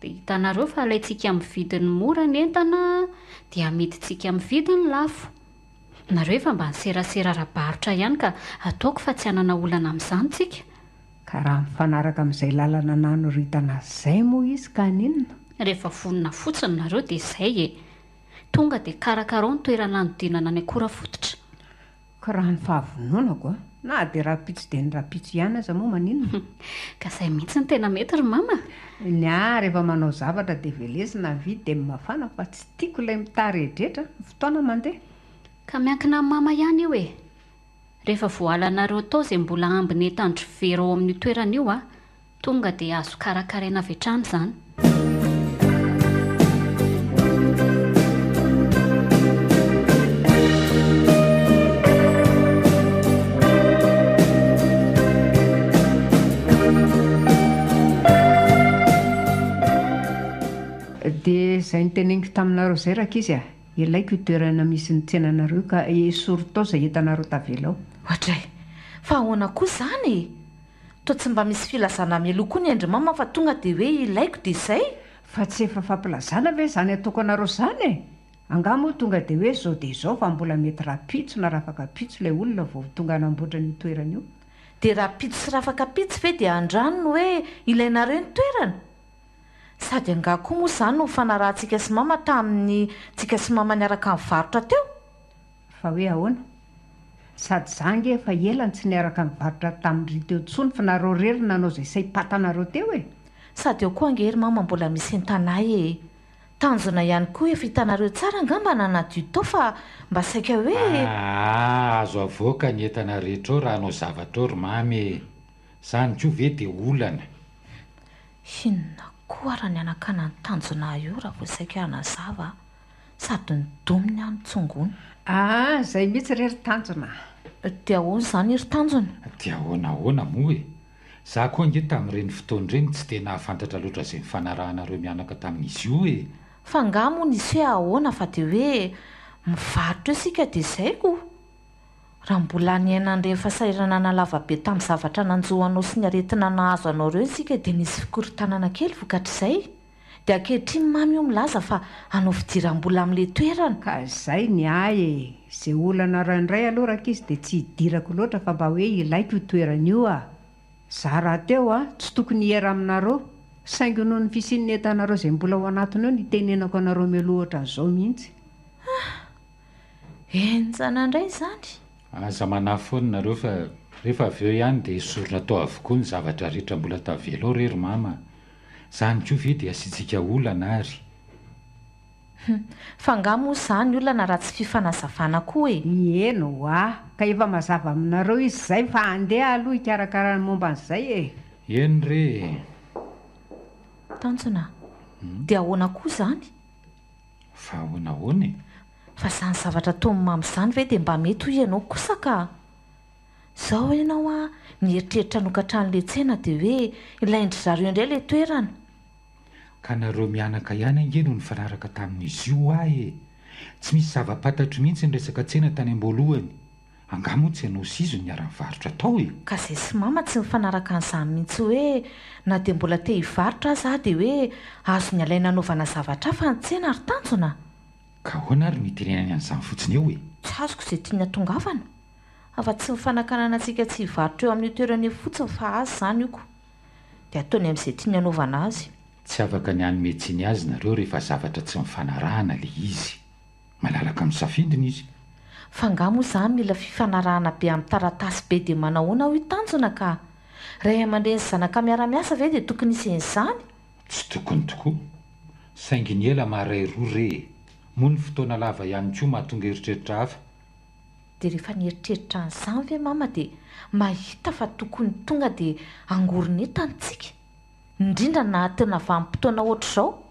dia hitanareo fa alaintsika amin'ny vidiny mora ny entana dia amidintsika amin'ny vidiny lafo nareo efa mba nyserasera raha-barotra ihany ka ataoko fa tsy hanana olana amin'izany tsika ka raha mifanaraka amin'izay lalana nanoritana izay moa izy ka ninona rehefa vonina fotsiny nareo dia izay e tonga dia karakarao ny toerana anodinana ny akora fototra ka raha ny fahavononako a na dia rahapitso dia ny rahapitso ihany aza moa maninona ka izay mihitsy ny tena mety ry mama ny rehefa manao zavatra dia velesina vidy dia mafana fa tsy tiako ilay mitarehedraetra ny fotoana mandeha ka miankina amin'ny mama ihany io e rehefa voalanareo tao izay mbola ambiny etandro vera ao amin'ny toerana io a tonga dia azo karakaraina avy hatrany izany dia izay nyteneniko taminareo izay raka izy a ilaiko itoerana misy ny tsenanareo ka esory tao izay hitanareo tavela ao ohatray fa ahoana koa izany e toa tsy mba misy filazana mialoha koa ny andry mama fa tonga dia hoe ilaiko dia izay fa tsy efa fampilazana ve izany ataoko anareo izany e anga moa tonga dia hoe zao dia izao fa mbola mety rapitso na raha afaka pitso ilay olona vao tonga hanamboatra ny toerana io dia raha pitso sy raha afaka pitso ve dia andranony hoe ilainareo ny toerana sady anga koa moa izany no fanarahantsika sy mama tamin'ny tsika sy mama niaraka amin'ny varotra teo fa hoe ahoana sady zange efa elany tsy niaraka nivarotra tamin'ry teo ntsony fa nareo rery nanao izay say-patanareo teo e sady eo koa angery mama mbola misy entanay e tanjona ihany koa efa hitanareo tsara angamba nanadio tao fa mba saika hoe azo avoaka ny entana rehetra ao raha anao zavatra ao ry mamy izany koa ve dia olana inona koa raha ny anakana ny tanjona io raha vao saika hanazava sady ny dominy any tsongony izay mihitsy rery tanjona dia ahoana izany ery tanjona dia ahoanahoana moa e za koa ange tamin'ireny fotoan'ireny tsy dia nahafantatra loatra izay mifanarahanareo mianaka tamin'izy io e fa nga moa nisy hoe ahoana fa dia hoe mivarotra eo sika dia izay ko raha mbola niainany rehefa sairana nalavabe tamin'ny zavatra nanjohanao sy ny aretina nahazo anao ireo sika dia nisy fikorotanana kely vokatr'izay dia ankehitriny mamy io milaza fa hanao fidiram-bola amin'ilay toerana ka izay ny ay e izay olana raindray aloha raka izy dia tsy hidirako loatra fa mba hoe ilaiko toerana io a za raha teo a tsy tokony hiera aminareo saingy noho ny fisian'ny entanareo izay mbola ao anatiny eo nitenenako anareo mialoha ohatran'izao mihitsy enjana indray izany aza manafoana nareo fa rehefa avy eo ihany dia sorona tao avokoa ny zavatra rehetra mbola tavela ao rery mama izany koa ve dia asiantsika olana ary fa nga moa izany olana raha tsy fifanazavana koa e eno ka efa mazava aminareo izy izay fa andeha aloha hikarakarany momba an'izay e eny re tanjona dia ahoana koa izany fa ahoanahoana e fa izany zavatra tomomamy izany ve dia mba mety ho ianao kosa ka? Izao ianao a mieritreritra nokatra an'le tsena dia hoe ilaindry zareo indray ilay toerana. Ka nareo mianaka ihany ange no nifanaraka tamin'izy io ahy e. Tsy misy zava-patatro mihitsy ny resaka tsena tany am-boalohany. Angamo tsy ianao sizo ny ara-mivarotra tao e. Ka izay sy mama tsy mifanaraka an'izany mihitsy hoe na dia mbola te hivarotra aza aho dia hoe azo ny alaina anaovana zavatra hafa ny tsena ary tanjona. Ka ahoana ary nitenenany an'izany fotsiny eo e? Tsy azoko izay tiany atongavana. Afa-tsy mifanakanana antsika tsy hivarotra eo amin'ny toerana fotsiny fa azy izany ioko. Dia ataony amin'izay tiany anaovana azy. Tsy afaka ny hanometsiny azy nareo rehefa zavatra tsy mifanarahana le izy. Malalaka misafidiny izy. Fa angamo izany mila fifanarahana be amin'ny taratasy be dia manahoana ho tanjona ka. Ray aman-dreny sy zanaka miara-miasa ve dia tokony isen'izany? Tsy tokony tokoa. Saingy ny ela maharay roa re. Moa ny fotoana lava ihany koa mahatonga eritreritra hafa. Dia rehefa nieritreritra an'izany ve mama dia mahita fa tokony tonga dia angorona entantsika. Indrindra na tena vanim-potoana ohatr'izao.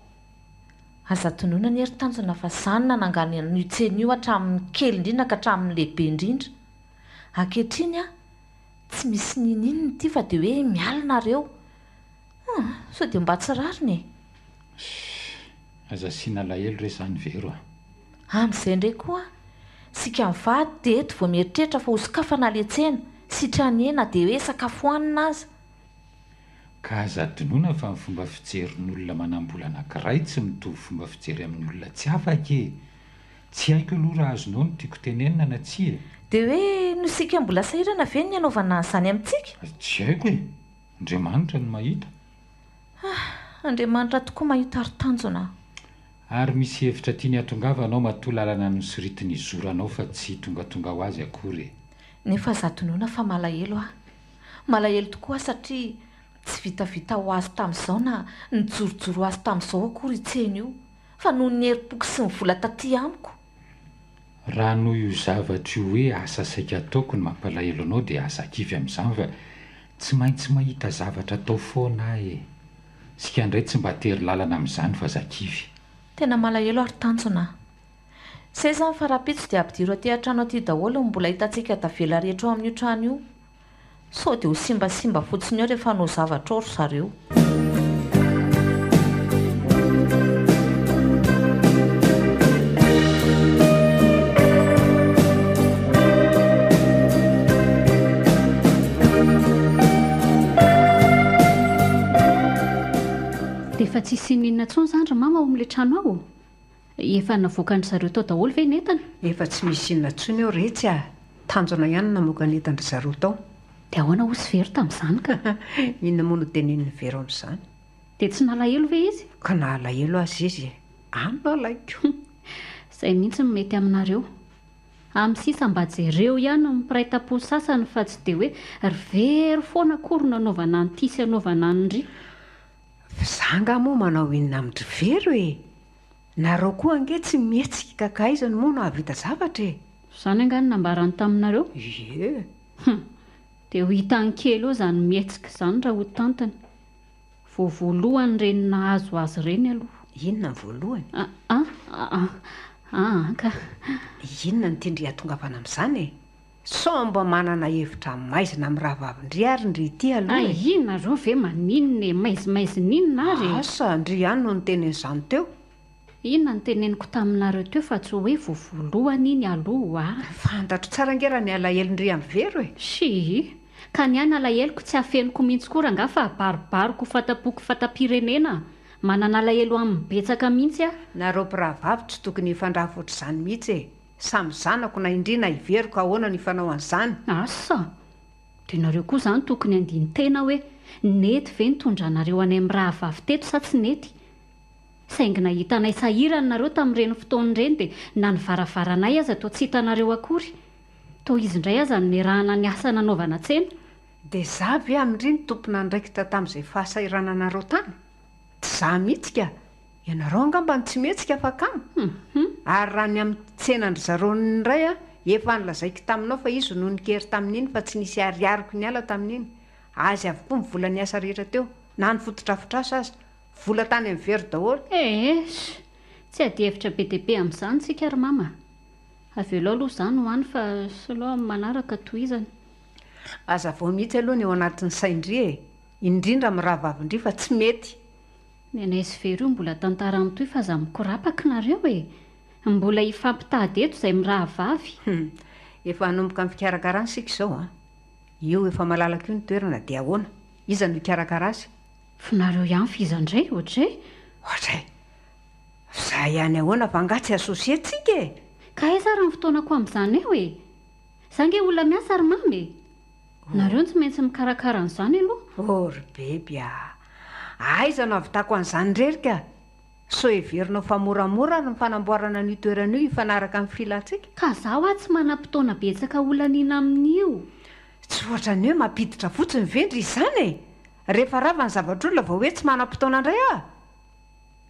Aza tonoina ny heri-tanjona fa izany nanangana an'io tsena io hatramin'ny kely indrindra ka hatramin'ny lehibe indrindra. Ankehitriny a tsy misy ninonina ity fa dia hoe mialinareo. Sao dia mba tsy rariny e. Aza siana lahelo re izany vero a. Amin'izay indray koa sika mivady dia eto vao mieritreritra fa ho sokafana le tsena sitrany ena dia hoe sakafo hohanina aza. Ka aza donoina fa ny fomba fijerin'olona manam-bola anankiray tsy mitovy fomba fijery amin'ny olona tsy afaka e. Tsy haiko aloha raha azonao no tiako tenenina na tsy e. Dia hoe no sika mbola sahirana ve ny anaovana an'izany amintsika? Tsy haiko e. Andriamanitra no mahita. Andriamanitra tokoa mahita ari-tanjona. Ary misy hevitra tiany hatongavanao matoa lalana no siritiny zoranao fa tsy tongatonga ho azy akory. Nefa zatonona fa malahelo ah. Malahelo tokoa satria tsy vitavita ho azy tamin'izao na nijorojoro azy tamin'izao akory tsena io. Fa noho ny herim-poko sy ny vola taty amiko. Raha noho io zavatra io hoe asa saika ataoko no mampalahelo anao dia asa kivy amin'izany fa tsy maintsy mahita zavatra atao foana e. Sika indray tsy mba tery lalana amin'izany fa zakivy. Tena malahelo ari-tanjona. Izay izany fa raha-pitso dia ampidiro aty an-trano aty daholo no mbola hitantsika tavela rehetra ao amin'io trano io. Sao dia ho simbasimba fotsiny eo rehefa hanao zavatra ory zareo. Dia efa tsisy ninona intsony izany ry mama ao amin'ilay trano ao. Efa navoaka ny zareo tao daholo ve ny entana? Efa tsy misy inona intsony eo retsy a. Tanjona ihany namoaka ny entandry zareo tao. Dia ahoana ho sy very tamin'izany ka? Inona moa no tenenin'ny vero amin'izany? Dia tsy nalahelo ve izy? Ka nalahelo azy izy. Nalaiko. Izay mihitsy no mety aminareo. Amin'ny sisa mba jereo ihany no mipiraitam-po sasany fa tsy dia hoe ry very foana akory no anaovana an'ity sy anaovana an'indry. Zanga moa manao inona amin'ny vero e. Nareo koa ange tsy mihetsika kakaizany moa no havita zavatra e. Izany angany nambarany taminareo? Ie. Dia ho hitany kely eo izany mihetsika izany raha ho tantany. Voalohany ireny nahazo azy ireny aloha. Inona ny voalohany? Ka inona ny tindry hatongavana amin'izany e? Sao mba manana hevitra maizina amin'ny rahavavindry ary ndry ity aloha e. Inareo ve maninona e? Maizininona ary? Asa ndry ihany no nitenen'izany teo. Inona ny teneniko taminareo teo fa tsy hoe voalohany iny aloha. Fantatro tsara angera ny alahelondry amin'ny vero e. Ka ny any alaheloko tsy hafeniko mihitsy koa raha fa baribariko fatapoko fatam-pirenena. Manana alahelo amin'ny betsaka mihitsy a. Nareo mpirahavavy tsy tokony hifandraha ohatr'izany mihitsy e. Samy zanako na indrina hiveriko ka ahoana ny fanao an'izany. Asa dia nareo koa izany tokony andiny tena hoe nety ve nitondranareo any amin'ny rahavavy teto sa tsy nety? Saingy nahita anay sahirana nareo tamin'ireny fotoan'ireny dia na ny varavaranay aza toa tsy hitanareo akory. Toa izy indray aza no niarahana ny asa nanaovana tsena. Dia za ve amin'ireny tompona ndraikitra tamin'izay fahasahirana nareo tany? Tsy za mihitsika. Ianareo angamba tsy mihetsika fa kamo. Ary raha ny amin'ny tsenandry zareo ndray a, efa nilazaiko taminao fa izy no nikery tamin'iny fa tsy nisy ariariko ny ala tamin'iny. Azy avokoa ny vola ny asa rehetra teo. Na ny fototrafotrasa aza. Vola tany amin'ny vero daholo. Tsy ady hevitra be dia be amin'izany tsika ry mama. avy aloha izany hoany fa saloha manaraka toizany. Aza vao mihitsy aloha ny eo anatin'ny saindri e, indrindra mirahavavindri fa tsy mety. Nenaizy very io mbola tantara amin'toy fa za mikorapaka nareo e, mbola hifampitady eto izay mirahavavy. Efa hanomboka ny fikarakarana sika izao a. Io efa malalaka io ny toerana dia ahoana, iza no hikarakara azy? Finareo ihany fizandray ohatray. Ohatray, za ihany ahoana fa angatsy asosiatsika e. Ka aiza raha ny fotoanako amin'izany eo e, za nge olona miasa ary mamy e. Nareo tsy maintsy mikarakara an'izany aloha. Ory beby a, aiza no avitako an'izany rerika. So heverinao fa moramora ny fanamboarana ny toerana io hifanaraka amin'ny filatsika. Ka zaho a tsy manam-potoana betsaka olanina amin'io. Tsy ohatra ny hoe mampiditra fotsiny vendry izany e. Rehefa rava ny zavatr'olona vao hoe tsy manam-potoana indray a.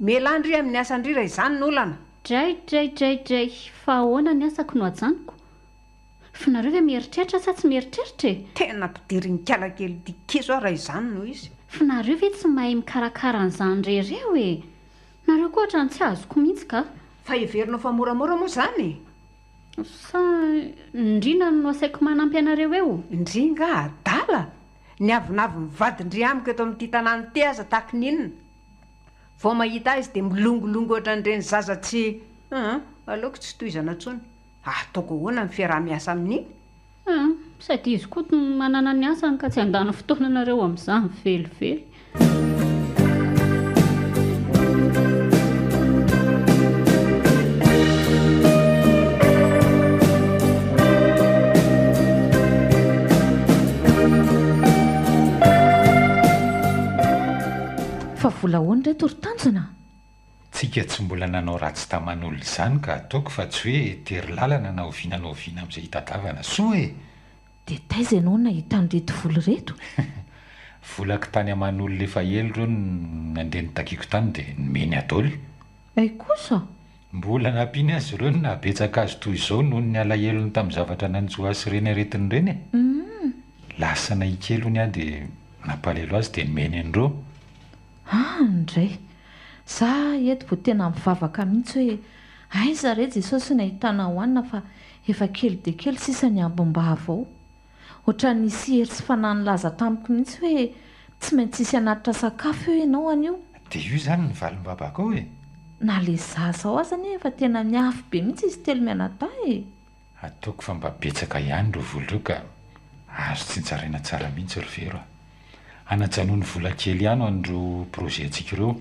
Melandry amin'ny asandrira izany ny olana. Dray, fa ahoana ny asako no ajanoko? Finareo ve mieritreritra sa tsy mieritreritra e? Tena mpidiry ny kalakely dikezo raha izany no izy. Finareo ve tsy mahay mikarakara an'izany rereo e? Nareo koa ohatrany tsy azoko mihitsy ka. Fa heverinao fa moramora moa izany. Sa indrina no asaiko manampy anareo eo? Indringa adala. Ny avinavy mivadindry amiko eto amin'ity tanàna ity aza tahaka ninona. Vao mahita azy dia milongolongo ohatran'ireny zaza tsy aleoko tsy tohizana intsony. Ataoko ahoana ny fiaraha-miasa amin'iny? Sady izy koa manana ny asany ka tsy handana fotoana nareo amin'izany velively. Fa vola hoany ray torotanjona? Tsika tsy mbola nanao ratsy taman'olona izany ka ataoko fa tsy hoe tery lalana na oviana amin'izay hitadiavana soa e. Dia taiza ianao nahita an'ireto vola reto? Volako tany aman'olona efa elo ireo nandeha nitakiako tany dia nomeny adaoly. Ay kosa? Mbola nampiany azy ireo nabetsaka azy toy izao noho ny alahelony tamin'ny zavatra nanjo azy ireny aretiny ireny e. Lasa nahikelony aho dia nampalelo azy dia nomeny an'ireo. Indray. Za eto vao tena mivavaka mihitsy hoe aiza re Jesosy nahitana hoanina fa efa kely dia kely sisa ny ambom-bava ao. Ohatran'ny nisy hery sy fanahy nilaza tamiko mihitsy hoe tsy maintsy hisy hanatitra sakafo eo ianao an'io. Dia io izany ny valim-babaka ao e. Na le zaza ao aza anie efa tena miafy be mihitsy izy telo mianata e. Ataoko fa mba betsaka ihany ireo vola ireo ka azo tsinjaraina tsara mihitsy ry vero a. Anajanony vola kely ihany ho an'ireo projet antsika ireo.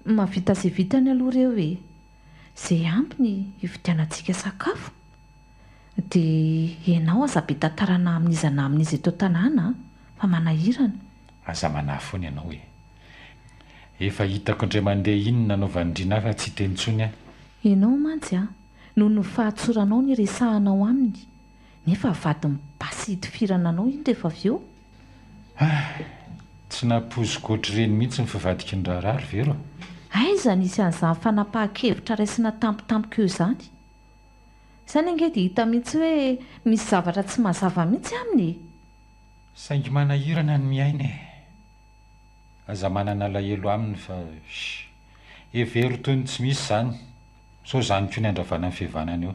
Mavita izay vitany aloha ireo e. Izay ampy ny hividianantsika sakafo. Dia ianao aza be tantarana amin'izy na amin'izy eto tanàna fa manahirana. Aza manahy foana ianao e. Efa hitako indray mandeha iny nanaovandrina fa tsy teny intsony aho. Ianao mantsy noho ny fahatsoranao ny resahanao aminy. Nefa vadiny basy hitifirana anao iny rehefa avy eo. Tsy nampoziko ohatr'ireny mihitsy ny fivadika ny raharaha ry vero. Aiza nisy an'izany fanapahan-kevitra raisina tampotampoka eo izany. Izany ange dia hita mihitsy hoe misy zavatra tsy mazava mihitsy aminy. Saingy manahirana ny miaina e. Aza manana alahelo aminy fa hevero toy ny tsy misy izany. So izany koa ny andravana ny fihavanana eo.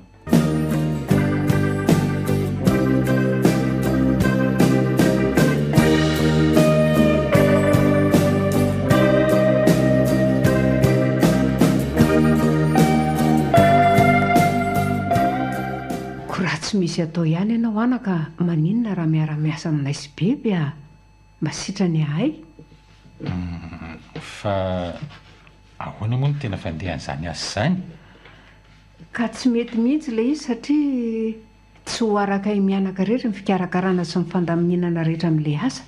Tsy misy atao ihany ianao anaka maninona raha miara-miasa aminay sy beby a. Mba sitrany ahay. Fa ahoana moa no tena fandehan'izany asa izany? Ka tsy mety mihitsy ilay izy satria tsy ho araka mianaka rehetra ny fikarakarana sy ny fandaminana rehetra amin'ilay asa.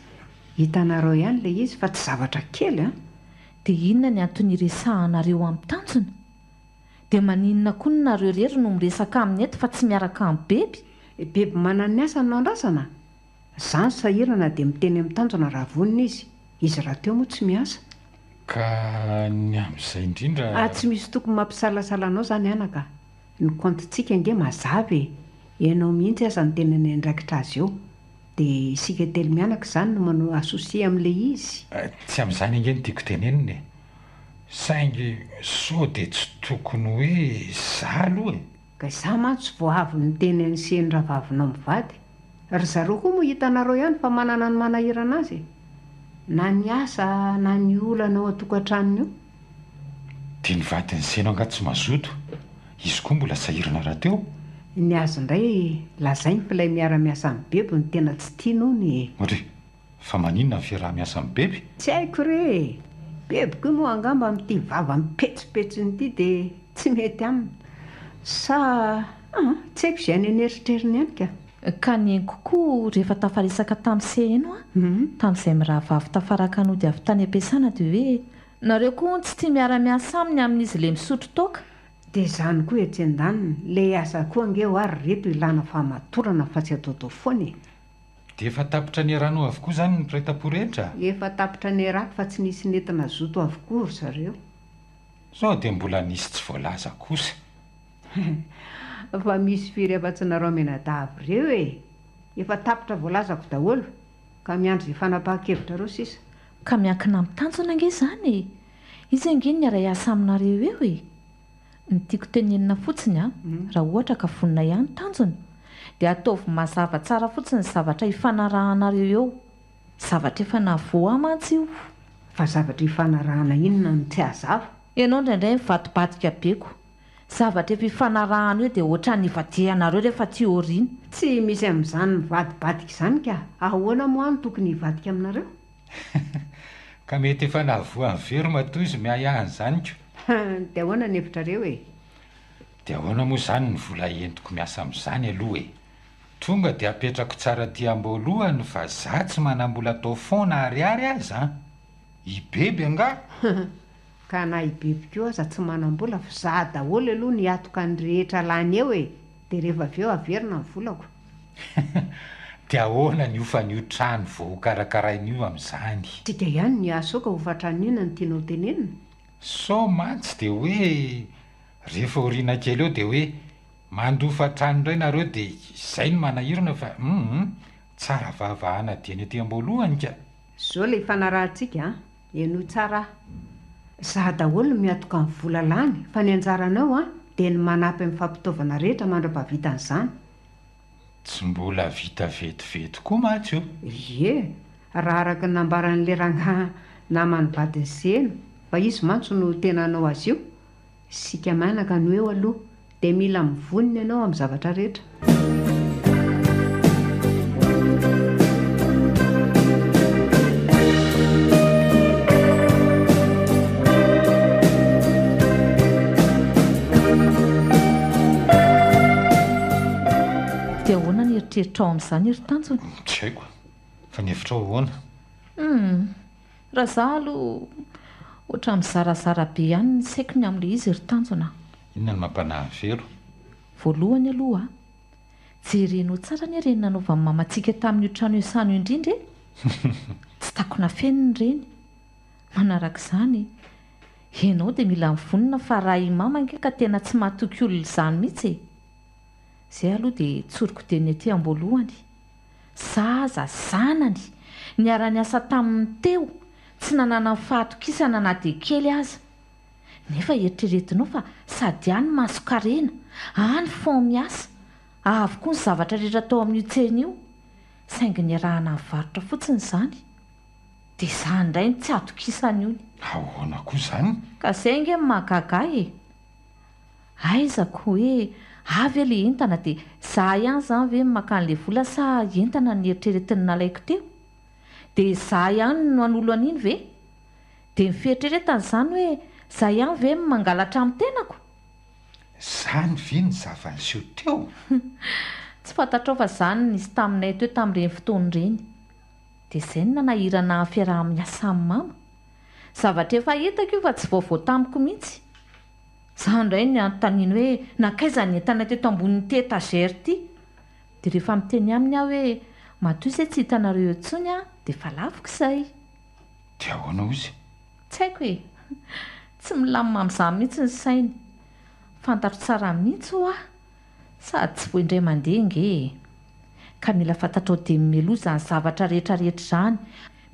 Hitanareo ihany ilay izy fa tsy zavatra kely a. Dia inona ny antony resahanareo amin'ny tanjona? Dia maninona koa nareo rery no miresaka amin'ny eto fa tsy miaraka amin'ny beby? Beby manana ny asa no andrasana. Izany sahirana dia miteny amin'ny tanjona raha vonina izy. Izy raha teo moa tsy miasa. Ka ny amin'izay indrindra... Tsy misy tokony mampisalasala anao izany anaka. Ny kontintsika nge mazava e. Ianao mihitsy aza ny tena ny andraikitra azy eo. Dia isika telo mianaka izany no manao asosia amin'ilay izy. Tsy amin'izany ange no tiako tenenina e. Saingy sao dia tsy tokony hoe za aloha e. ka izaho mantsy vao avy ny teny any seny raha vavinao mivady ry zareo koa moa hitanareo ihany fa manana ny manahirana azy na ny asa na ny olana ao atokantranony io. dia nivady ny seno angaty tsy mazoto izy koa mbola sahirana raha teo. Ny azy indray lazainy fa ilay miara-miasa amin'ny beby ny tena tsy tiana ony. Ohatry fa maninona ny fiaraha-miasa amin'ny beby? Tsy haiko re bebiko moa angamba amin'ity vava mipetsipetsiny ity dia tsy mety aminy sa tsy haiko izay ny aneritreriny ihany ka. Ka ny kokoa rehefa tafarisaka tamin'ny seheno tamin'izay mirahavavy tafaraka anody avy tany am-piasana dia hoe nareo koa tsy tia miara-miasa aminy amin'izy le misotro toaka. Dia izany koa etse-daniny le asa koa angeo ary reto ilana famatorana fa tsy ataotao foana. Dia efa tapitra ny ranao avokoa izany ny mpiray-tampo rehetra? Efa tapitra ny rako fa tsy nisy nentina zoto avokoa ry zareo. Sao dia mbola nisy tsy voalaza kosa. Fa misy firy afa-tsinareo menadavy ireo efa tapitra voalazako daholo ka miandry izay fanapahan-kevitra reo sisa. Ka miankina amin'ny tanjona ange izany izy ange ny aray asa aminareo eo ny tiako tenenina fotsiny raha ohatra ka vonina ihany tanjona dia ataovy mazava tsara fotsiny zavatra hifanarahanareo eo. Zavatra efa navoa mantsy io. Fa zavatra hifanarahana inona no tsy hazava? Ianao indraindray mivadibadika beko. Zavatra efa hifanarahana eo dia ohatra ny hivadihanareo rehefa teoriana. Tsy misy amin'izany mivadibadika izany ka ahoana moa no tokony hivadika aminareo? Ka mety efa navoa ny very matoa izy miahahany izany ko. Dia ahoana ny hevitrareo Dia ahoana moa izany ny vola entiko miasa amin'izany aloha tonga dia apetrako tsara ty amboalohany fa za tsy manambola atao foana ariary aza i beby anga. Ka na ibebiko aza tsy manambola fa za daholo aloha ny atoka ny rehetra lany eo dia rehefa avy eo averina ny volako. Dia ahoana ny ofan'io trano vao karakarain'io amin'izany? Tika ihany ny aso ka hofatran'ina ny tianao tenenina. Sao mantsy dia hoe rehefa oriana kely eo dia hoe mandofa trano indray nareo dia izay no manahirana fa tsara vavahana diany aty am-boalohany ka. Zao ilay fanarahantsika eno tsara. Za daholo miatoka ny vola lany fa ny anjaranao dia ny manampy amin'ny fampitaovana rehetra mandra-pahavitan'izany. Tsy mbola vita vetivety koa matsy io. Ie raha araka ny nambaran'ilay rangahy namany vadiny seno fa izy mantsy no tena anao azy io. Sika manaka no eo aloha dia mila mivonina ianao amin'ny zavatra rehetra. Dia ahoana ny eritreritra ao amin'izany ery tanjona? Tsy haiko fa ny hevitra ao ahoana? Raha izaho aloha ohatra mizarazara be ihany ny saiko ny amin'ilay izy ery tanjona. Inona ny mampanahy velo? Voalohany aloha jerenao tsara ny reny nanaovan'ny mamantsika tamin'io trano iasano indrindra tsy takona feniny reny. Manarak'izany ianao dia mila mivonina fa raha i mama ange ka tena tsy mahatoky olona izany mihitsy izay aloha dia tsoriko teny aty am-boalohany. Zaza zanany niara-ny asa tamin'ny teo tsy nanana ny fahatokisana na dia kely aza nefa eritreretinao fa sady any maso-karena any fon miasa avokoa ny zavatra rehetra tao amin'io tsena io saingy ny arahana nivarotra fotsiny izany dia izany indray ny tsy atokisany io. Ahoana koa izany? Ka izay nge mahagaga aizako hoe avy ilay entana dia za ihany izany ve makany ilay vola sa entana ny eritreretiny nalaiko teo dia za ihany no an'olo an'iny ve dia mifieritreretana izany hoe za ihany ve mangalatra amin'ny tenako. Izany ve ny zavaniseho teo? Tsy fantatrao fa izany nisy taminay teo tamin'ireny fotoana ireny dia izay no nanahirana fiaraha-miasa amin'ny mama. Zavatra efa hitako io fa tsy vaovao tamiko mihitsy. Izany indray ny anontaniana hoe nankaiza ny entana teto ambonin'ny ity etazera ity dia rehefa miteny aminy aho hoe matoa izay tsy hitanareo intsony dia efa laviko izay. Dia ahoana ozy? Tsy haiko tsy milamina amin'izany mihitsy ny sainy. Fantatro tsara mihitsy ho sady tsy voindray mandeha nge ka mila fantatrao dia mimeloha izany zavatra rehetrarehetra izany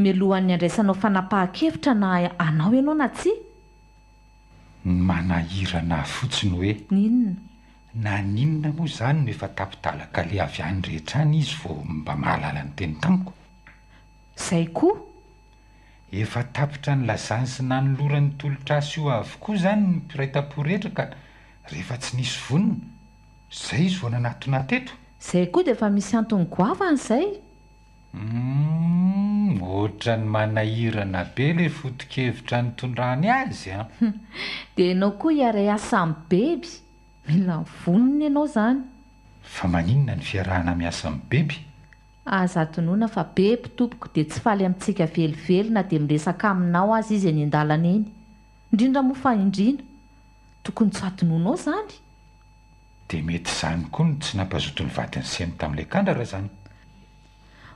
mialohan'ny andraisanao fanapahan-kevitra na anao ianao na tsy. Manahirana fotsiny hoe ninona? na ninona moa izany no efa tapitalaka le avy any rehetra any izy vo mba mahalala ny teny tamiko. izay koa Efa tapitra ny lazany sy nanolorany tolotra asy io avokoa izany ny mpiraitam-po rehetra ka rehefa tsy nisy vonona, izay izy vao nanatona teto. izay koa dia efa misy antony goavana izay. Ohatra ny manahirana be le foto-kevitra ny tondrany azy a. Dia ianao koa hiara asa amin'ny beby, mila vonona ianao izany. Fa maninona ny fiarahana miasa amin'ny beby? Aza tonoina fa beby tompoko dia tsy faly amintsika velively na dia miresaka aminao azy izy eny an-dalana eny, indrindra moa fa indrina tokony tsy hatononao izany. Dia mety izany koa no tsy nampazoto ny vadiny seny tamin'ilay kandrara izany.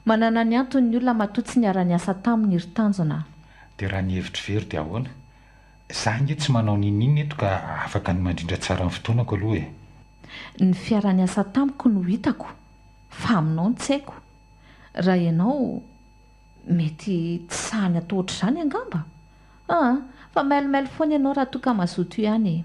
Manana ny antony ny olona matoa-tsy niara-niasa taminy ry tanjona. Dia raha ny hevitry very dia ahoana? Izaho ange tsy manao ninina eto ka afaka ny mandrindra tsara ny fotoanako aloha e. Ny fiara-niasa tamiko no hitako, fa aminao no tsy haiko. Raha ianao mety tsy sahany atao ohatr'izany angamba. Fa mailomailo foana ianao raha toa ka mazoto ihany.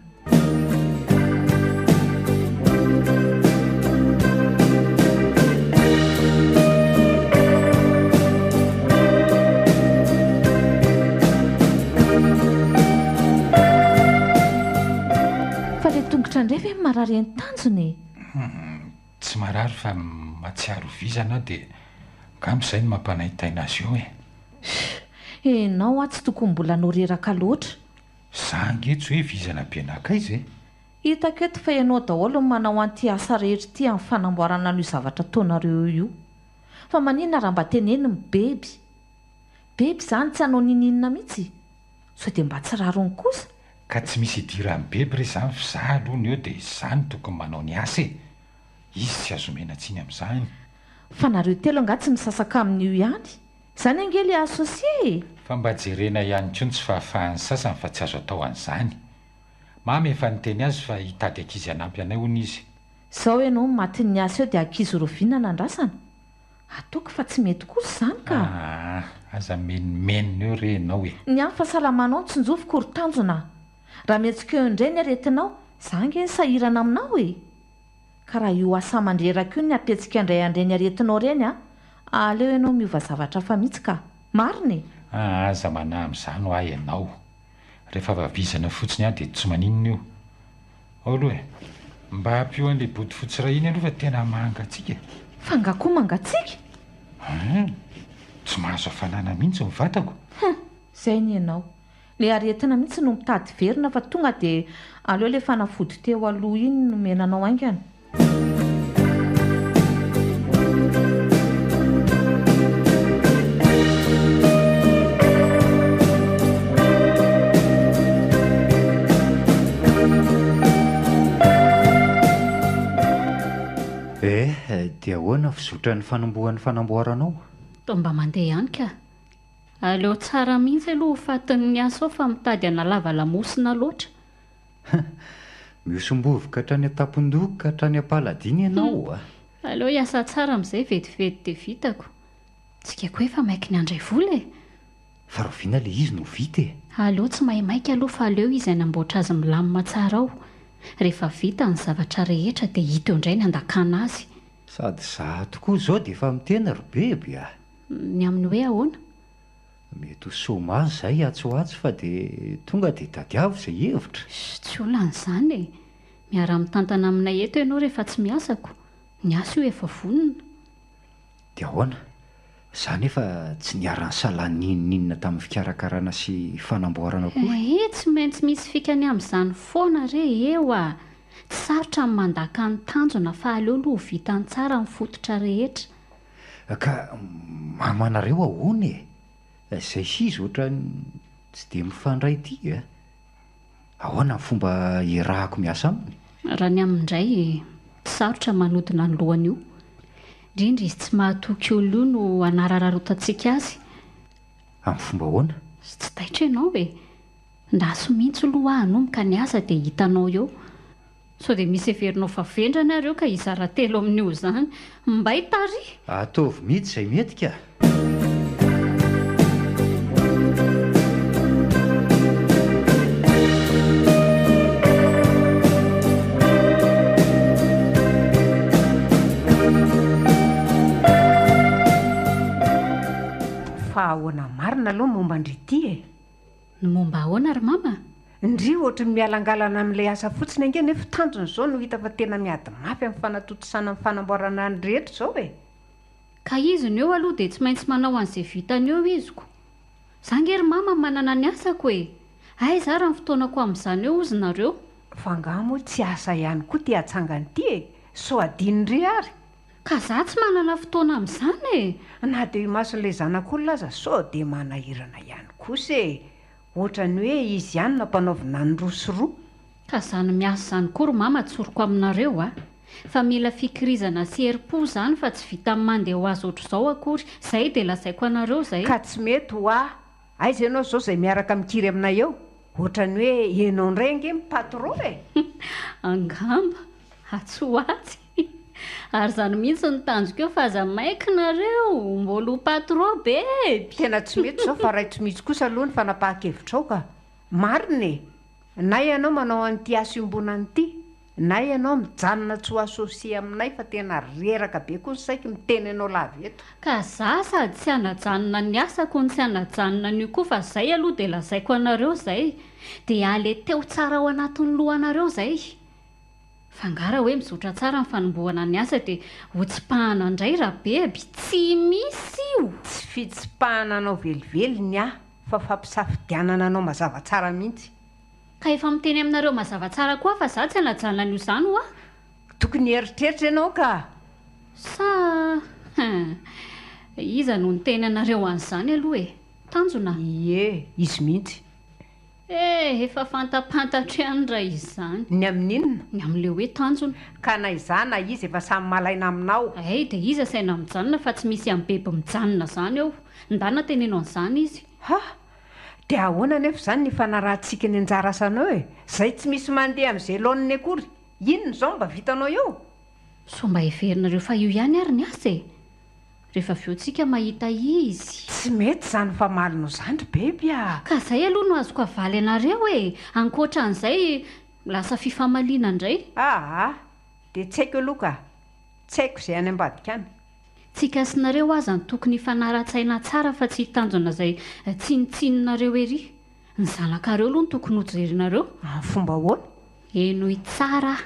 Fa le tongotra indray ve marary ny tanjony? Tsy marary fa matsiaro vizana dia kamizay no mampanahitaina azy io e. Enao tsy tokony mbola noreraka loatra. Izaho ange tsy hoe vizana be nakaiza e. Hitako eto fa ianao daholo no manao an'ity asa rehetra ity amin'ny fanamboarana an'io zavatra ataonareo io. Fa maninona raha mba teneny ny beby? Beby izany tsy hanao nininina mihitsy, sao dia mba tsy rarony kosa. Ka tsy misy idiran'ny beby re izany fa izaho aloha ny eo dia izany tokony manao ny asa e. Izy tsy azo omena tsiny amin'izany. Fa nareo telo anga tsy misasaka amin'io ihany. Izany ange le asosie. Fa mba jerena ihany koa ny tsy fahafahan'ny sasany fa tsy azo atao an'izany. Mamy efa niteny azy fa hitady ankizy hanampy anay hono izy. Izao ianao matin'ny asa eo dia ankizy roviana nandrasana. Ataoko fa tsy mety kosa izany ka. Aza menimenina eo re ianao e. Ny amin'ny fahasalamanao ny tsinjofoko ry tanjona. Raha mihetsika eo indray ny aretinao, izaho ange ny sahirana aminao e. Ka raha io asa mandreraka io ny apetsika indray andray ny aretinao reny aleo ianao miova zavatra fa mihitsy ka. Marina e. Aza manahy amin'izany ho ahy ianao. Rehefa vavizana fotsiny dia tsy maninona io. Aloha e, mba hampio an'ilay body fotsy iray iny aloha fa tena mangatsiaka. Fa nga koa mangatsiaka? Tsy mahazo hafanana mihitsy ny vatako. Izay ny ianao. Le aretina mihitsy no mitady verina fa tonga dia aleo le fanafody teo aloha iny no menanao aingana. Dia ahoana fizotra ny fanombohan'ny fanamboaranao? Tao mba mandeha ihany ka. Aleo tsara mihitsy aloha fatin'ny asa ao fa mitady analava lamosina loatra. Miosombovoka hatrany an-tampon-doha ka hatrany am-paladina ianao a. Aleo hiasa tsara amin'izay vetivety dia vitako. Tsika koa efa maika ny andray vola e. Fa roviana le izy no vita e. Aleo tsy maimaika aloha fa aleo izy anamboatra azy milamina tsara ao. Rehefa vita ny zavatra rehetra dia hita eo indray ny andakana azy. Sady izaho tokoa izao dia efa mitena ry beby a. Ny amin'ny hoe ahoana? Mety ho soma izay atsoatso fa dia tonga dia tadiavo izay hevitra. Tsy olan'izany e. Miara-mitantana aminay eto ianao rehefa tsy miasako. Ny asa io efa vonona. Dia ahoana? Izany efa tsy niara-ny salaninina tamin'ny fikarakarana sy fanamboarana koa. Tsy maintsy misy fikany amin'izany foana re eo a. Tsy sarotra ny mandaka ny tanjona fa aleo aloha vitany tsara ny fototra rehetra. Ka mamanareo ahoana e? Izay sizy ohatra tsy dia mifandray ity a. Ahoana ny fomba iarahako miasa aminy? Raha ny amindray tsy sarotra manodina ny lohany io. Indrindra izy tsy mahatoky olo io no anarararotantsika azy. Amin'ny fomba ahoana? Tsy taitra ianao e. Ndaso mihitsy aloha hanomboka ny asa dia hitanao eo. Sao dia misy everinao favendrana ireo ka izara telo amin'io izany. Mba hitary. Ataovy mihitsy izay mety ka. fa ahoana marina aloha momba andrity e. Ny momba ahoana ary mama? Indri ohatry ny mialangalana amin'ilay asa fotsiny ange nefa tanjona izao no hita fa tena miady mafy amin'ny fanatotosana amin'ny fanamboarana ny rehetra izao e. Ka izy ny eo aloha dia tsy maintsy manao an'izay vitany eo iziko. Za ngery mama manana ny asako e. Aiza raha ny fotoanako amin'izany eo ozy nareo? Fa ngamo tsy asa ihany koa ty atsangany ty e. So adinindry ary. Ka za tsy manana fotoana amin'izany e. Na dia mason'ilay zanak'olona aza so dia manahirana ihany kosa e. Ohatra ny hoe izy ihany nampanaovina ny roa sy roa. Ka zany miasa izany kory mama tsoroko aminareo a. Fa mila fikirizana sy herim-po izany fa tsy vita amin'ny mandeha ho azy ohatr'izao akory. Zay dia lazaiko anareo zay. Ka tsy mety ho aho. Aiza ianao izao izay miaraka mikiry aminay eo. Ohatra ny hoe ianao indray ange patron e. Angamba atsoatsy. Ary zany mihitsy ny tanjoko eo fa aza maikinareo mbola ho patron be. Tena tsy mety izao fa raitsy mihitsy kosa aloha ny fanapahan-kevitra ao ka. Marina e. Na ianao manao an'ity asa iombonany ity, na ianao mijanona tsy ho asosia aminay fa tena reraka be koa ny saiko miteny ianao lava eto. Ka za sady tsy hanajanona ny asako ny tsy hanajanona n'io koa fa zay aloha dia lazaiko anareo zay. Dia ale teo tsara ao anatin'ny lohanareo zay. Fangara hoe mizotra tsara ny fanombohana ny asa dia hotsipahana indray raha beby tsy misy io. Tsy fitsipahana anao velively ny ahy fa fampisafidianana anao mazava tsara mihitsy. Ka efa miteny aminareo mazava tsara koa fa za tsy hanajanona an'io izany ho a. Tokony eritreritra ianao ka. Sa iza no niteny anareo an'izany aloha e. Tanjona. Ie, izy mihitsy. Efa fantapantatra ihany raha izy izany. Ny amin'inona? Ny amin'ilay hoe tanjona. Ka na izana izy efa samy malaina aminao. Dia iza saina mijanona fa tsy misy amin'ny bebe mijanona izany eo. Ndana tenenao an'izany izy. Ha! Dia ahoana nefa izany ny fanarahantsika ny anjara asanao e. Zay tsy misy mandeha amin'izay laoniny akory. Inona izao mba vitanao eo? So mba heverinareo fa io ihany ary ny asa e. Rehefa viotsika mahita izy. Tsy mety izany fa malino zandry beby a. Ka zay aloha no azoko avaly anareo e. Ankoatra an'izay lasa fifamaliana indray. Dia tsy haiko aloha ka. Tsy haiko izay any ambadika any. Tsika sy nareo aza ny tokony fanara-tsaina tsara fa tsy tanjona izay tsinitsinonareo ery. Ny zanakareo aloha ny tokony hojerinareo. Fomba ahoana? Enoy tsara.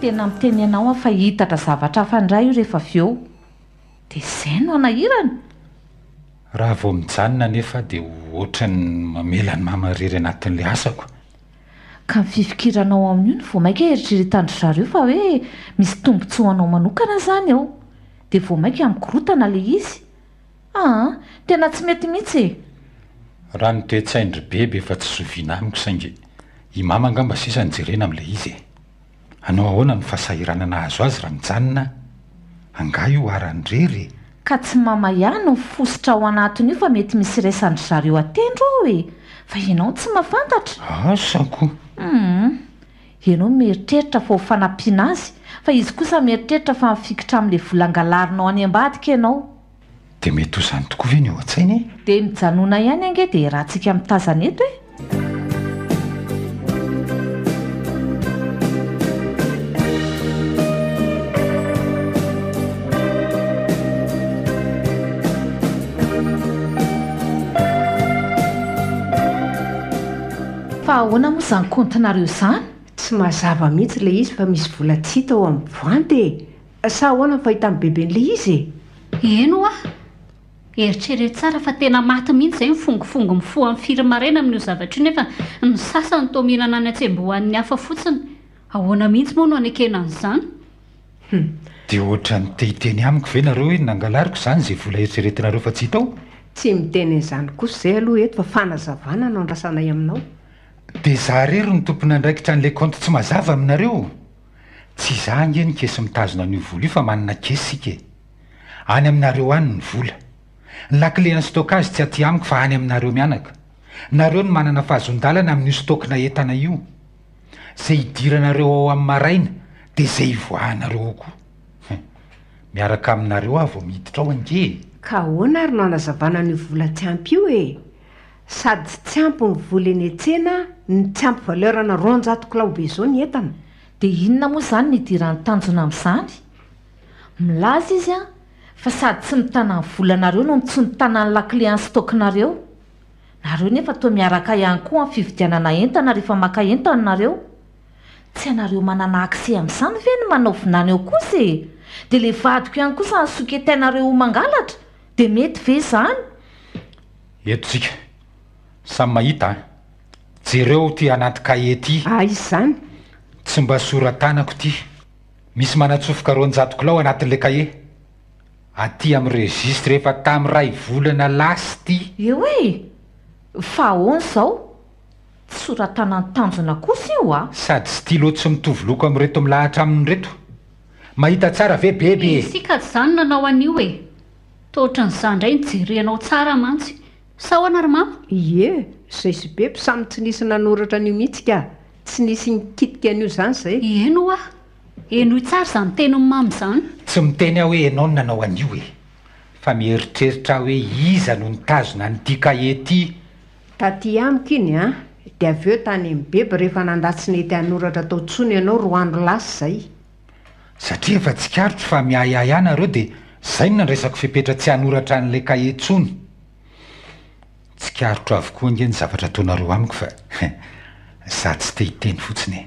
Tena miteny ianao fa hitatra zavatra hafandray io rehefa avy eo. Dia izay no anahirana. Raha vao mijanona nefa dia ohatra ny mamela ny mamarery anatin'ilay asako. Ka ny fifikiranao amin'io no vao maika eritreretandry zareo fa hoe misy tombontsoanao manokana izany ao. Dia vao maika mikorotana ilay izy. Tena tsy mety mihitsy e. Raha ny toe-tsaindry bebe efa tsy zoviana amiko saingy i mama angamba sisa nijerena amin'ilay izy e. Anao ahoana ny fasahirana nahazo azy raha mijanona? Anga io arandrery. Ka tsy mama ihany no fositra ao anatiny io fa mety misy raisandry zareo atendro ao e. Fa ianao tsy mahafantatra. Asako. Ianao mieritreritra fa ho fanampiana azy fa izy kosa mieritreritra fa mifikitra amin'ilay volangalarinao any ambadika ianao. Dia mety ho izany tokoa ve ny eo an-tsainy e? Dia mijanona ihany ange dia rahantsika mitazana eto e. Fa ahoana moa izany kontinareo izany? Tsy mazava mihitsy ilay izy fa misy vola tsy hita ao amin'ny voanty e. Sa ahoana ny fahitan'ny beben'ilay izy e? Eno a. Eritrerety tsara fa tena maty mihitsy izay mifongofongo mifo amin'ny firmarena amin'io zavatra io nefa ny sasany toa mihinana any an-tsembohan'ny hafa fotsiny. Ahoana mihitsy moa no anekena an'izany? Dia ohatra ny tehiteny amiko ve nareo hoe nangalariko izany izay vola eritreretinareo fa tsy hita ao? Tsy miteny izany kosa izay aloha eto fa fanazavana no andrasanay aminao. Dia za rery ny tompona andraikitra an'ilay kaonty tsy mazava aminareo. Tsy za ange ny kesy mitazona an'io vola io fa manana kesy sika e. Any aminareo any ny vola. Ny lakile ny stokage tsy aty amiko fa any aminareo mianaka. Nareo ny manana fahazon-dalana amin'io stokina entana io. Izay hidiranareo ao amin'ny maraina dia izay hivoahanareo ao koa. Miaraka aminareo aho vao miditra ao ange. ka hoana ary no anazavana ny vola tsy ampy io e sady tsy ampy ny vola eny an-tsena ny tsy ampy valeurana 200 kilao be zao ny entana. dia inona moa izany ny idiran'ny tanjona amin'izany? Milaza izy a fa sady tsy mitana ny volanareo no tsy mitana ny lakile any stokanareo. Nareo nefa toa miaraka ihany koa amin'ny fividianana entana rehefa maka entana nareo. Tsy anareo manana akse amin'izany ve ny manao vinany eo kosa e? Dia le vadiko ihany kosa ny soketainareo mangalatra dia mety ve izany? Etontsika samy mahita jereo ty anaty kahier ty. Izy izany tsy mba soratanako ty. Misy manatsofoka 200 kilao anatin'le kahier aty amin'ny registre efa tamin'ny ray volana lasy ty. Eo e, fa ahoana izao? Tsy soratana ny tanjona kosa io a? Sady stylo tsy mitovy loko amin'reto milahatra aminy reto. Mahita tsara ve bebe? Isika tsy izany nanao an'io e. Totra n'izany indray nijerenao tsara mantsy. Sa hoana ry mama? ie izay sy be samy tsy nisy nanoratra an'io mihitsy ka tsy nisy nikitika an'io izany izay. Eno a, eno tsara izany teny ny mamy izany. Tsy miteny aho hoe ianao no nanao an'io e, fa mieritreritra hoe iza no nitazona nyity kahier ty. Taty amiko iny a dia avy eo tany amin'ny bebe rehefa nandatsy nety hanoratra tao tsony ianao 2 andro lasy izay. Satria efa tsy karotro fa miahiahy anareo dia izay no nandraisako fepetra tsy hanoratra an'ilay kahier tsony. Tsy karotro avokoa nge ny zavatra ataonareo amiko fa za tsy te hiteny fotsiny e.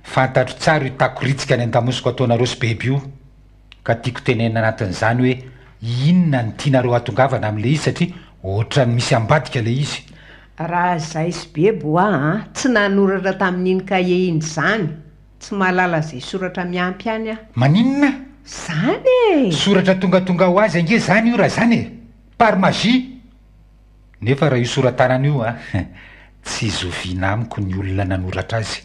Fantatro tsara io takoritsika any an-damosiko ataonareo sy bebe io ka tiako tenena anatin'izany hoe inona ny tianareo atongavana amin'le izy satria ohatra ny misy ambadika le izy. Raha izay sy bebe ho tsy nanoratra tamin'iny kahier iny izany tsy mahalala izay soratra miampy any a. Maninona? Izany e. Soratra tongatonga ho azy ange zany io raha zany e. Par magie. Nefa raha io soratanana io tsy zoviana amiko ny olona nanoratra azy.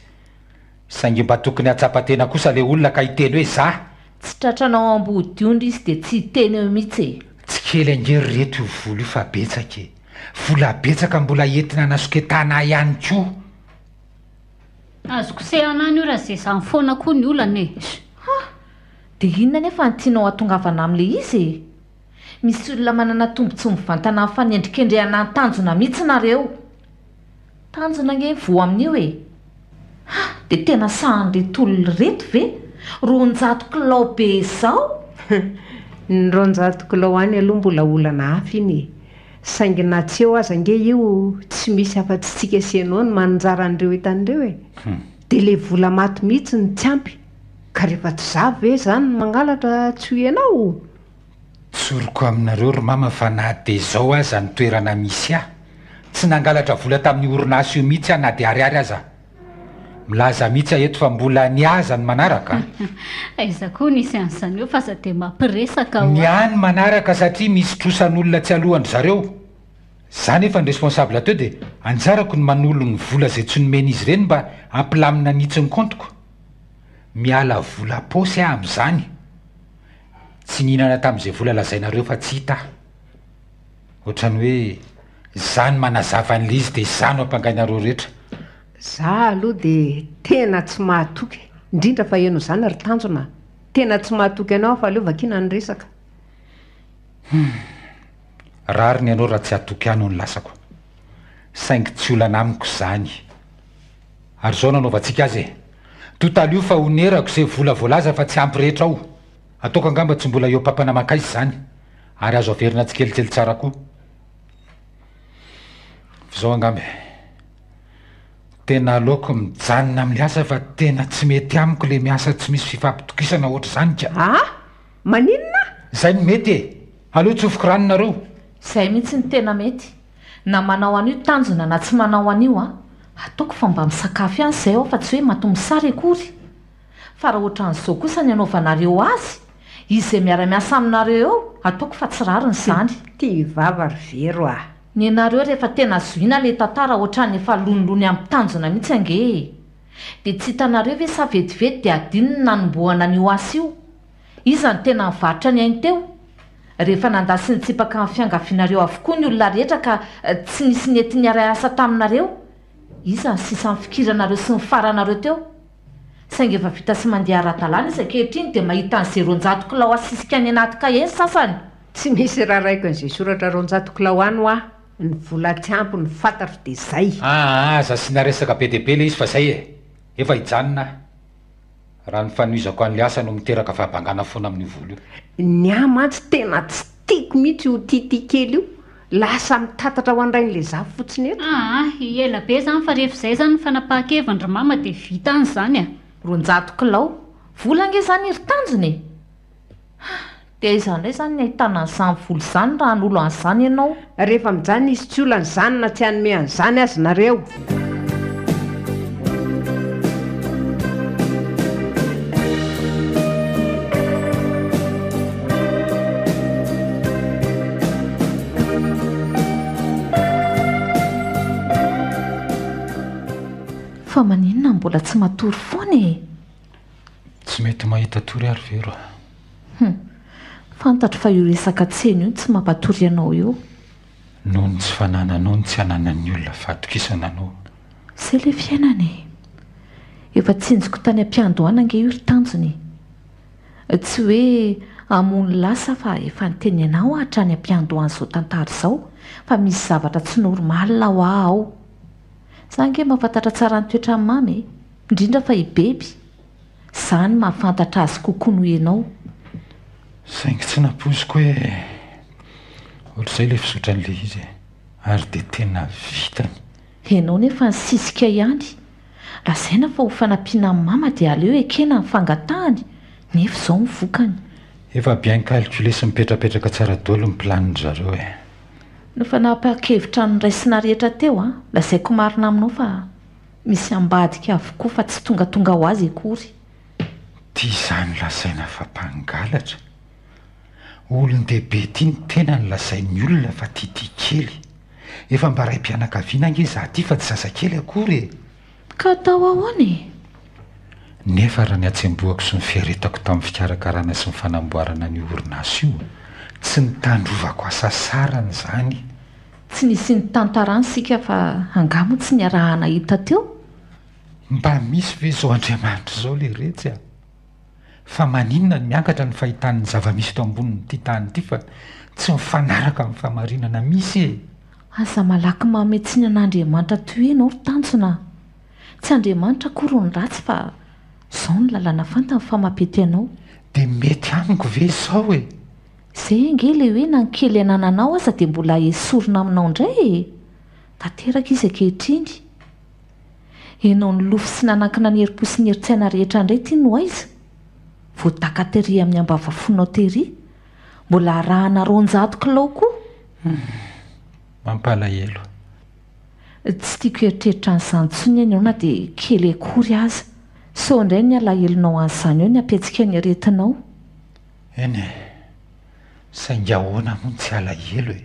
Saingy mba tokony hatsapatena kosa le olona ka hiteny hoe za. Tsy tratranao ambodiondry izy dia tsy hiteny eo mihitsy e. Tsy kely angery reto io vola io fa betsaka e. Vola betsaka mbola entina nasoketana ihany koa. Azo kosehana any io raha izay izany foana koa ny olana e. Dia inona nefa ny tianao hatongavana amin'le izy e? Misy olona manana tombontsoa mivantana amin'ny fanendrikendrehana ny tanjona mihitsy nareo. Tanjona nge voa amin'io e. Dia tena sahan'ireto olona reto ve? 200 kilao be izao? Ny 200 kilao any aloha mbola olana hafa iny e. Saingy na tsy eo aza nge io tsy misy afa-tsy tsika senao ny manjara an'ireo hitan'ireo e. Dia le vola maty mihitsy ny tsy ampy ka rehefa tsy zavy ve izany mangalatra tsy ho ianao. Tsoroko aminareo ry mama fa na dia izao aza ny toerana misy ahy tsy nangalatra vola tamin'ny orinasa io mihitsy aho na dia ariary aza. Milaza mihitsy aho eto fa mbola niaza ny manaraka. Aiza koa nisy an'izany eo fa za dia mampiresaka ho. Niany manaraka satria misy trosan'olona tsy alohandry zareo. Za nefa ny responsable teo dia anjarako ny manolo ny vola izay tsy nomen'izy ireny mba hampilamina nitsy ny kontoko. Miala vola paosy aho amin'izany. Tsy nihinana tamin'izay vola lazainareo fa tsy hita. Ohatrany hoe izany manazava an'le izy dia izany hampangainareo rehetra. Za aloha dia tena tsy mahatoky indrindra fa eno izany ry tanjona. Tena tsy mahatoky anao fa aleo vakina ny resaka. Rary ny ianao raha tsy hatoky ano ny lasako. Saingy tsy olana amiko izany. Ary izao nanaovantsika azy e. Totalio fa onerako izay vola voalaza fa tsy ampy rehetra ao. Ataoko angamba tsy mbola eo pampana makaizy izany. Ary azo averina tsy kelikely tsara koa. F'izao angamba tena aleoko mijanona amin'ny asa fa tena tsy mety amiko le miasa tsy misy fifampitokisana ohatr' izany ka. Maninona? Izay ny mety e. Aleo tsofoko ranonareo. Izay mihitsy ny tena mety. Na manao an'io tanjona na tsy manao an'io ataoko fa mba misakafo ihany izay aho fa tsy hoe matombo sara akory. Fa raha ohatran'izao kosa ny anaovanareo azy izay miara-miasa aminareo eo ataoko fa tsy rariny izany. Ty vava ry vero Ny anareo rehefa tena zoina le tantara ohatran'ny efa lonilony amin'ny tanjona mihitsy ange. Dia tsy hitanareo ve sa vetivety dia adino ny nanomboana an'io asa io. Iza ny tena nivarotra ny ainy teo. Rehefa nandasy ny tsipaka amin'ny fiangavianareo avokoa ny olona rehetra ka tsy nisy nety ny ara-asa taminareo. Iza ny sisa ny fikiranareo sy ny faranareo teo. Saingy efa vita sy mandeha ara-dalàna izy ankehitriny dia mahita ny 200 kilao asisika any anaty kahier sasany. tsy misy raha raiko n'izay soratra ronjatokilao any ho ah ny vola tiampo ny fantatro dia izay. Aza sy naresaka be deaibe le izy fa zay efa hijanona raha ny fanoizako an'le asa no miteraka fahabangana foana amin'ny volo io. Ny amantsy tena tsy tiako mihitsy ho tity kely io, lasa mitatatra ho andrain'le zafy fotsiny eto. Ela be zany fa rehefa izay zany ny fanapahan-kevandry mama dia vita any zany a. Ronjato-kilao vola ange zany iry tanjony dia izandray zany ny ahitana an'izany volo izany raha n'olo an'izany ianao. Rehefa mijanona izy tsy olany izany na tsy hanome an'izany azy nareo. Fa maninona mbola tsy matory foana e? Tsy mety mahita tory ary vero. Fantatro fa io resaka tsena io tsy mampatory ianao io. Noho ny tsy fanananao ny tsy hananan'ny olona fatokisana anao. Izay le fiainana e. Efa tsinjoko tany am-piandohana ange io ry tanjony. Tsy hoe hamony lasa fa efa niteny anao hatrany am-piandohana izao tantara izao fa misy zavatra tsy normalina ho ao. Za ange mahafantatra tsara ny toetra amin'ny mamy, indrindra fa i beby. Izany mahafantatra azy kokoa noho ianao. Saingy tsy napoziko hoe ohatr'izay le fisotran'le izy ary dia tena vitany. Ianao nefa nisisika ihany. Lazaina fa ho fanampiana amin'ny mama dia aleo ekena ny fangatahany nefa izao ny vokany. Efa bien calculé sy mipetrapetraka tsara daholo ny planin zareo e. No fanapa-kevitra ny raisina rehetra teo lazaiko marina aminao fa misy ambadika avokoa fa tsy tonga ho azy akory. Tia izany lazaina fa mpangalatra. Olon-dehibe tia ny tena ny lazain'ny olona fa tia kely. Efa mba ray mpianakaviana ange izaho ty fa tsy zazakely akory e. Ka atao ahoana e? Nefa raha ny atsembohako sy ny fiaretako tamin'ny fikarakarana sy ny fanamboarana ny orinasa io tsy nitandrovako asa sarany izany. Tsy nisy ny tantarany sika fa angamo tsy ny arahana hita teo. Mba misy ve izao Andriamanitra izao le retsy a? Fa maninona ny miankatra ny fahitan'ny zava-misy tao ambonin'ity tany ity fa tsy mifanaraka amin'ny famarinana misy e. Aza malaky mametsiny an'Andriamanitra toy ianao ry tanjona. Tsy Andriamanitra akory ny ratsy fa izao ny lalàna fantany fa mampety anao. Dia mety amiko ve izao e? Izay ange le hoe na ny kely anananao aza dia mbola esorina aminao indray e. Tanteraka izy ankehitriny. Ianao ny lofo sy nanankina ny herim-po sy ny herin-tsaina rehetra indray tia no aiza. Voataka tery amin'ny ambavafonao tery. Mbola arahana ronjato-kilao koa. Mampalahelo. Tsy tiako eritreritra an'izany intsony ianao na dia kely akory aza. Sao indray ny alahelonao an'izany eo ny apetsika ny aretinao. Eny e, saingy ahoana moa ny tsy alahelo e.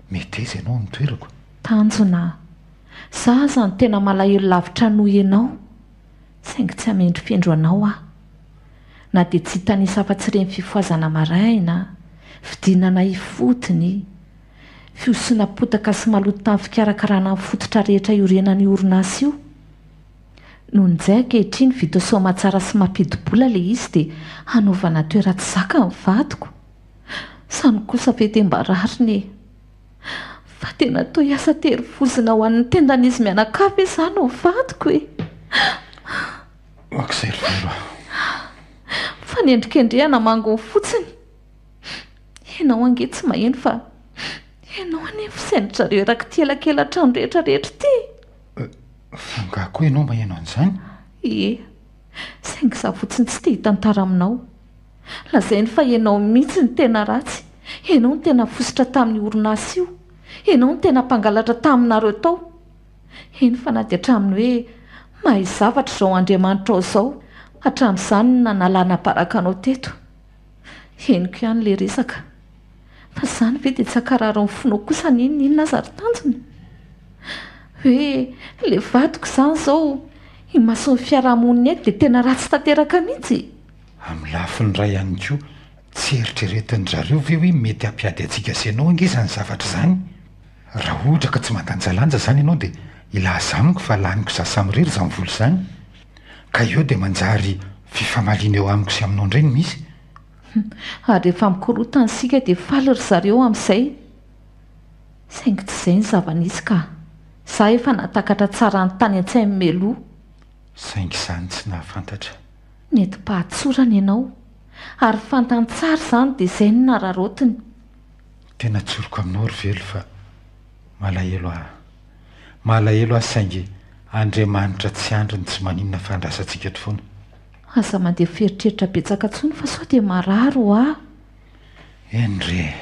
Mety aiza ianao ny toerako. Tanjona, za aza ny tena malahelo lavitra noho ianao. Saingy tsy hamendry fendro anao aho. Na dia tsy hitanisa afa-tsy ireny fifoazana maraina, fidinana ifotony, fiosina potaka sy maloto tamin'ny fikarakarana ny fototra rehetra iorenan'ny orinasa io. Noho izay ankehitriny vita soa tsara sy mampidi-bola le izy dia hanaovana toeran-tsaka ny vadiko. Sany kosa fetem-barariny e. Fa tena toa hiasa tery fozina ho an'ny tendana izy mianakavy izany ho vadiko e. Oak'izay ry vero. Fa nendrikendrehana mango fotsiny. Ianao ange tsy maheno fa ianao anefa sendritrareo raky elakelatra ny rehetrarehetra ty. Fangako ianao maheno an'izany? Ie, saingy za fotsiny tsy tia hitantara aminao. Lazainy fa ianao mihitsy ny tena ratsy. Ianao ny tena fosotra tamin'ny orinasa io. Ianao ny tena mpangalatra taminareo tao. Eny fa na dia hatramin'ny hoe mahay zavatra izao Andriamanitra ao izao. Hatramin'izany na nalana baraka anao teto. Henoko ihany le resaka. Fa izany ve dia tsy hankarary ny fonao kosa ninona aza ry tanjona? Hoe le vadiko izany izao himaso ny fiarahamonina eto dia tena ratsy tanteraka mihitsy. Amin'ny lafiny ray ihany koa tsy eritreretin'ny zareo ve hoe mety hampiady antsika sy ianao ange izany zavatra izany? Raha ohatra ka tsy mandanjalanja izany ianao dia ilaza amiko fa laniko sasa mirery izany volo izany. Ka eo dia manjary fifamaliana eo amiko sy aminao indray no misy. Ary rehefa mikorotansika dia faly ry zareo amin'izay. Saingy tsy izay ny zava-nisy ka. Za efa natakatra tsara ny tany an-tsainy meloa. Saingy izany tsy nahafantatra. Nenti-pahatsorana ianao. Ary fantany tsara izany dia izay no nararotiny. Tena tsoroko aminao ry velo fa malahelo aho saingy Andriamanitra tsy andriny tsy maninona fandraisantsika eto foana. Aza mandeha feritreritra betsaka intsony fa sao dia marary ho aho. Endre.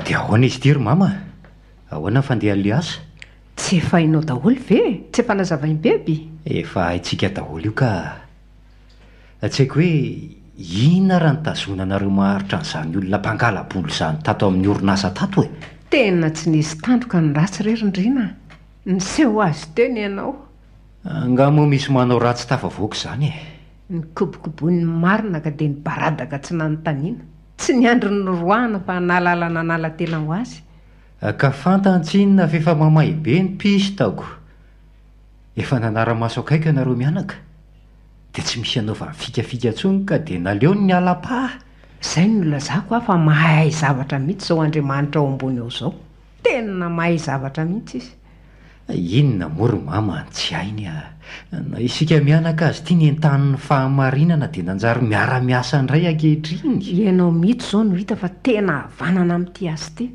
Dia ahoana izy ity ry mama? Ahoana fandeha Aliasa? Tsy efa hainao daholo ve? Tsy efa nazavainy beby? Efa haintsika daholo io ka. Tsy haiko hoe inona raha nitazonanareo maharitra an'izany olona mpangala-bolo izany tato amin'ny orinasa tato e? Tena tsy nisy tandroka ny ratsy rerindrina. Niseho azy teny ianao. Angamo misy manao ratsy tafavoaka izany e. Ny kobokoboan'ny marina ka dia ny baradaka tsy nanontaniana. Tsy niandry ny roahana fa nalalana nalatena ho azy. Ka fantatsinona fa efa mamay be ny piso taoko. Efa nanara-maso akaiky ianareo mianaka. Dia tsy misy anaova fikafika intsony ka dia naleo ny ala-paha. Izay no lazako aho fa mahay zavatra mihitsy izao Andriamanitra ao ambony ao izao. Tena mahay zavatra mihitsy izy. Inona moa ry mama tsy hainy a. Na isika mianaka azy tia ny entan'ny fahamarinana dia nanjary miara-miasa indray ankehitriny. Ianao mihitsy izao no hita fa tena havanana amin'ity asa ity.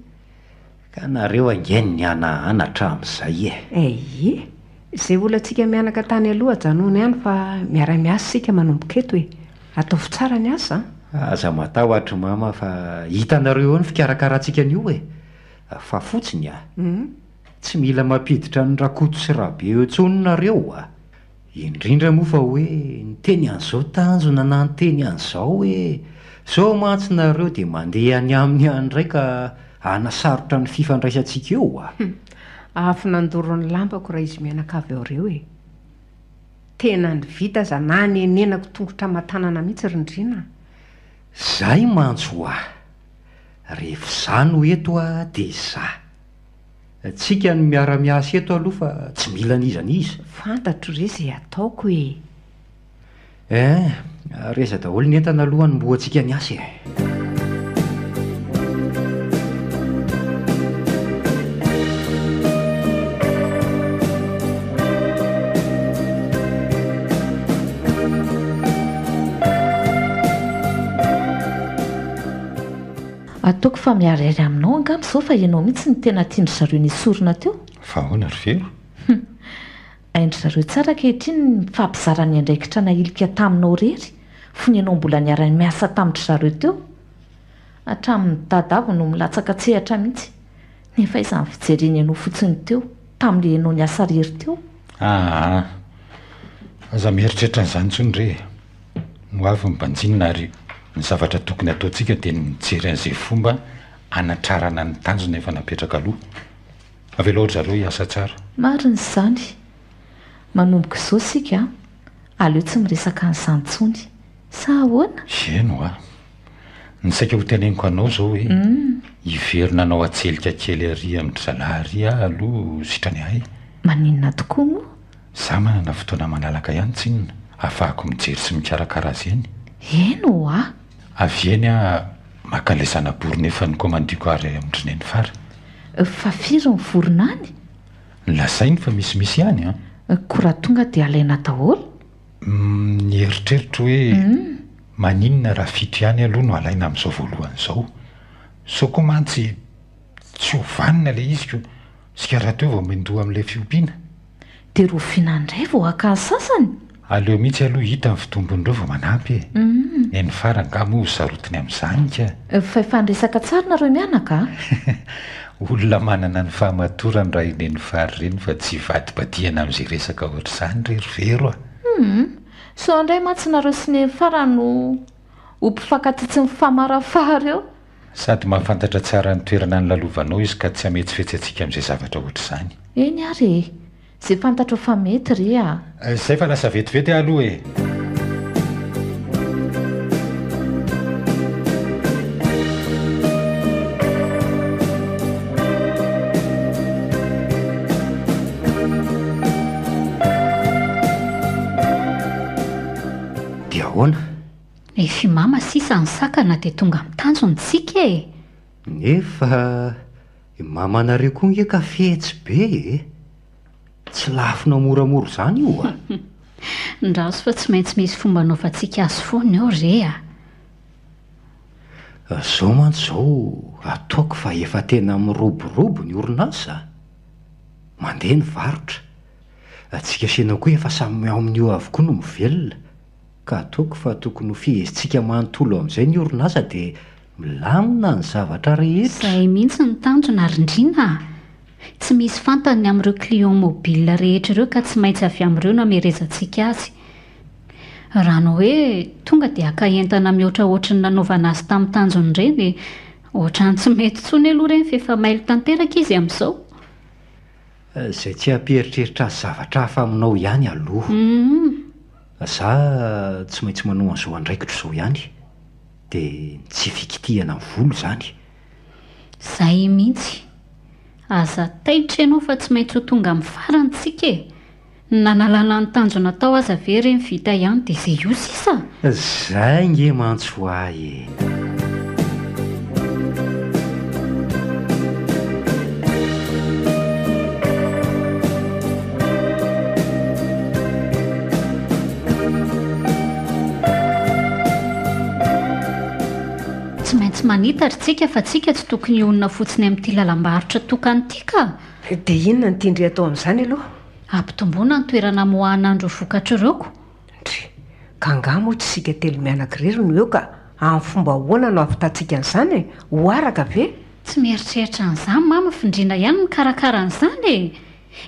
Ka nareo angeny ny anatra amin'izay e. Ie, izay olantsika mianaka tany aloha janony ihany fa miara-miasa sika manomboka eto e. Ataovy tsara ny asa. Aza matahotra mama fa hitanareo eo ny fikarakarantsika an'io e. Fa fotsiny a. Tsy mila mampiditra ny rakoto sy rabe eo intsononareo a. Indrindra moa fa hoe ny teny an'izao tanjona na ny teny an'izao hoe sao mantsinareo dia mandeha any aminy any indray ka hanasarotra ny fifandraisantsika eo a. Afy nandoro ny lampako raha izy mianakavy ao ireo e. Tena ny vita aza na ny enenako tongotra matanana mihitsy rindrina. Zay mantso aho. Rehefa izaho no eto a dia izaho. Tsika ny miara-miasa eto aloha fa tsy mila n'iza n'iza. Fantatro re izay ataoko e. Reza daholo ny entana aloha ny mboantsika ny asa e. Ataoko fa miarairay aminao angamba izao fa ianao mihitsy ny tena tiandry zareo nisorona teo. Fa ahoana ry velo? Haindry zareo tsara ankehitriny ny mifampizara ny andraikitra nahilika taminao rery fony ianao mbola niara-miasa tamin'ny zareo teo. Hatramin'ny dadavo no milatsaka tsehatra mihitsy. Nefa izany fijereny ianao fotsiny teo tamin'ilay ianao niasa rery teo. Aza mieritreritra n'izany intsony re. No avy ny banjinina ary ny zavatra tokony ataontsika dia mijery an'izay fomba anatrarana ny tanjona efa napetraka aloha. Avela ohatra zareo hiasa tsara. Marina izany. Manomboka izao sika aleo tsy miresaka an'izany intsony. Sa ahoana? Eno a. Ny saika ho teneniko anao izao hoe hiverina anao atselika kely ary amin'ny zalahy ary aloha sitrany ahy. Maninona tokoa moa? Za manana fotoana malalaka ihany tsinona ahafahako mijery sy mikarakara azy eny. Eno a. Avy eny a maka ilay zana-bory nefa nikomandiako ary amin'indrineny fara. Fa firy ny vorona any? Lazainy fa misimisy ihany a. Koa raha tonga dia alaina daholo. Ny eritreritro hoe maninona raha fito ihany aloha no alaina amin'izao voalohan'izao. Sao koa mantsy tsy hovanina ilay iziko. Sika raha teo vao mendoa amin'ilay fiompiana. Dia rofiana indray vao haka ny sasany. Aleo mihitsy aloha hita ny fitombon'ireo vao manampy e. Eny fara ngamo sarotiny amin'izany ka. Fa efa niresaka tsara nareo mianaka? Olona manana ny fahamatorany raha ineny fary ireny fa tsy vadibadiana amin'izay resaka ohatr'izany rery vero a. So indray mantsy nareo sy ny fara no ho mpifankaty tsy mifamarafary eo. Sady mahafantatra tsara ny toerana ny lalovanao izy ka tsy hametsifetsy antsika amin'izay zavatra ohatr'izany. Eny ary e. Izay fantatra fa mety re a. Izay fa lasa vetivety aloha e. Efimama sisa ny sakana dia tonga mitanjontsika e. Nefa mamanareo koa nge ka fetsy be e. Tsy lafina moramora izany io a. Ndraso fa tsy maintsy misy fomba naovantsika azy foana eo re a. Zao mantsy zao ataoko fa efa tena miroborobo ny orinasa. Mandeha ny varotra. Atsika sena koa efa samy amin'io avokoa no mivelona. Ka ataoko fa tokony ho fihezitsika manontolo amin'izay ny orinasa dia milamina ny zavatra rehetra. Izay mihitsy ny tanjona ary indrina. Tsy misy fantany amin'ireo client mobile rehetra ireo ka tsy maintsy avy amin'ireo no hamerezantsika azy. Raha ny hoe tonga dia haka entana mihoatrahoatra ny nanaovana azy tamin'ny tanjony ireny dia ohatrany tsy mety intsony aloha ireny fa efa mailo tanteraka izy amin'izao. Izay tsy hampieritreritra azy zavatra hafa aminao ihany aloha. Za tsy maintsy manao an'izao andraikitra izao ihany dia tsy fikitihana ny volo izany. Izay mihitsy. Aza taitra ianao fa tsy maintsy ho tonga amin'ny farantsika e. Nanalana ny tanjona tao aza ve ireny vita ihany dia izay io sisa. Izay nge mantsy ho ahy e. Tsy maintsy manitatra tsika fa tsika tsy tokony honina fotsiny amin'ity lalam-barotra tokany ka. Dia inona ny tindry atao amin'izany aloha? Ampitomboana ny toerana mohan'andro vokatra ireoko. Ndry, ka angamo tsy sika telo mianak'irery no eo ka amin'ny fomba ahoana no avitantsika an'izany e? Ho araka ve? Tsy mieritreritra an'izany mama findrina ihany mikarakara an'izany e.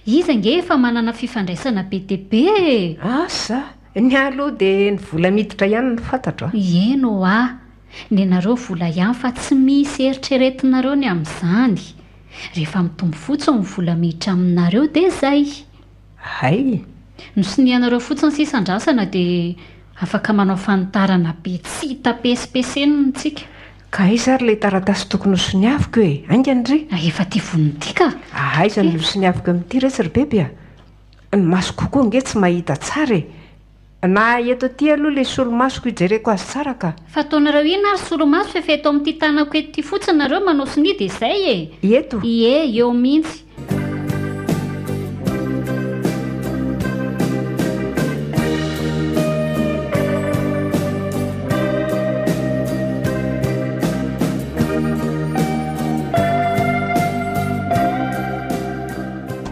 Iza nge efa manana fifandraisana be dia be e. Asa, ny aloha dia ny vola miditra ihany no fantatro a. Eno a. Ny anareo vola ihany fa tsy misy eritreretinareo ny amin'izany. Rehefa mitombo fotsiny ny vola miditra aminareo dia izay. Hay. Nosinianareo fotsiny sisan-drasana dia afaka manao fanitarana be tsy hita pesipeseny tsika. Ka iza ary ilay taratasy tokony ho soniaviko e? Aingany ry? Efa tia vonon'ity ka. Aiza no soniaviko amin'ity resy ry bebe a? Ny masoko koa nge tsy mahita tsara e. Na eto aty aloha ilay solomasoko ijereko azy tsara ka. Fa ataonareo ina ary solomaso fa efa eto amin'ity tanako eto ity fotsiny nareo manao sonia dia izay e. Eto? Ie, eo mihitsy.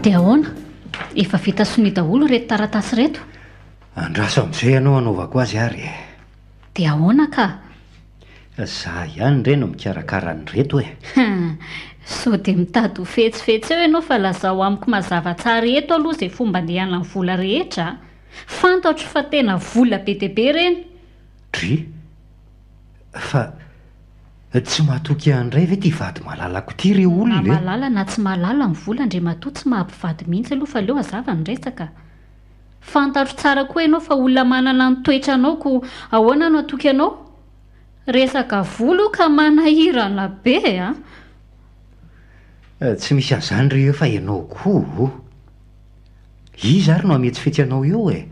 Dia ahoana? Efa vita sonia daholo reto taratasy reto. Andraso amin'izay ianao anaovako azy ary. Dia ahoana ka? Za ihany re no mikarakara ny reto e. So dia mitady ho fetsifetsy eo ianao fa lazao amiko mazava tsara eto aloha izay fomba andehana ny vola rehetra. Fantatro fa tena vola be dia be ireny. Dry? Fa tsy mahatoky andray ve ity vady malalako ity ry olona Na malala na tsy malala ny vola Andriamatoa tsy mahampivady mihitsy aloha fa aleo hazava ny resaka. Fantatro tsara koa ianao fa olona manana ny toetranao ko ahoana no atoky ianao? Resaka volo ka manahirana be a. Tsy misy an'izany ry eo fa ianao koa. Iza ary no hametsifetsy anao eo e.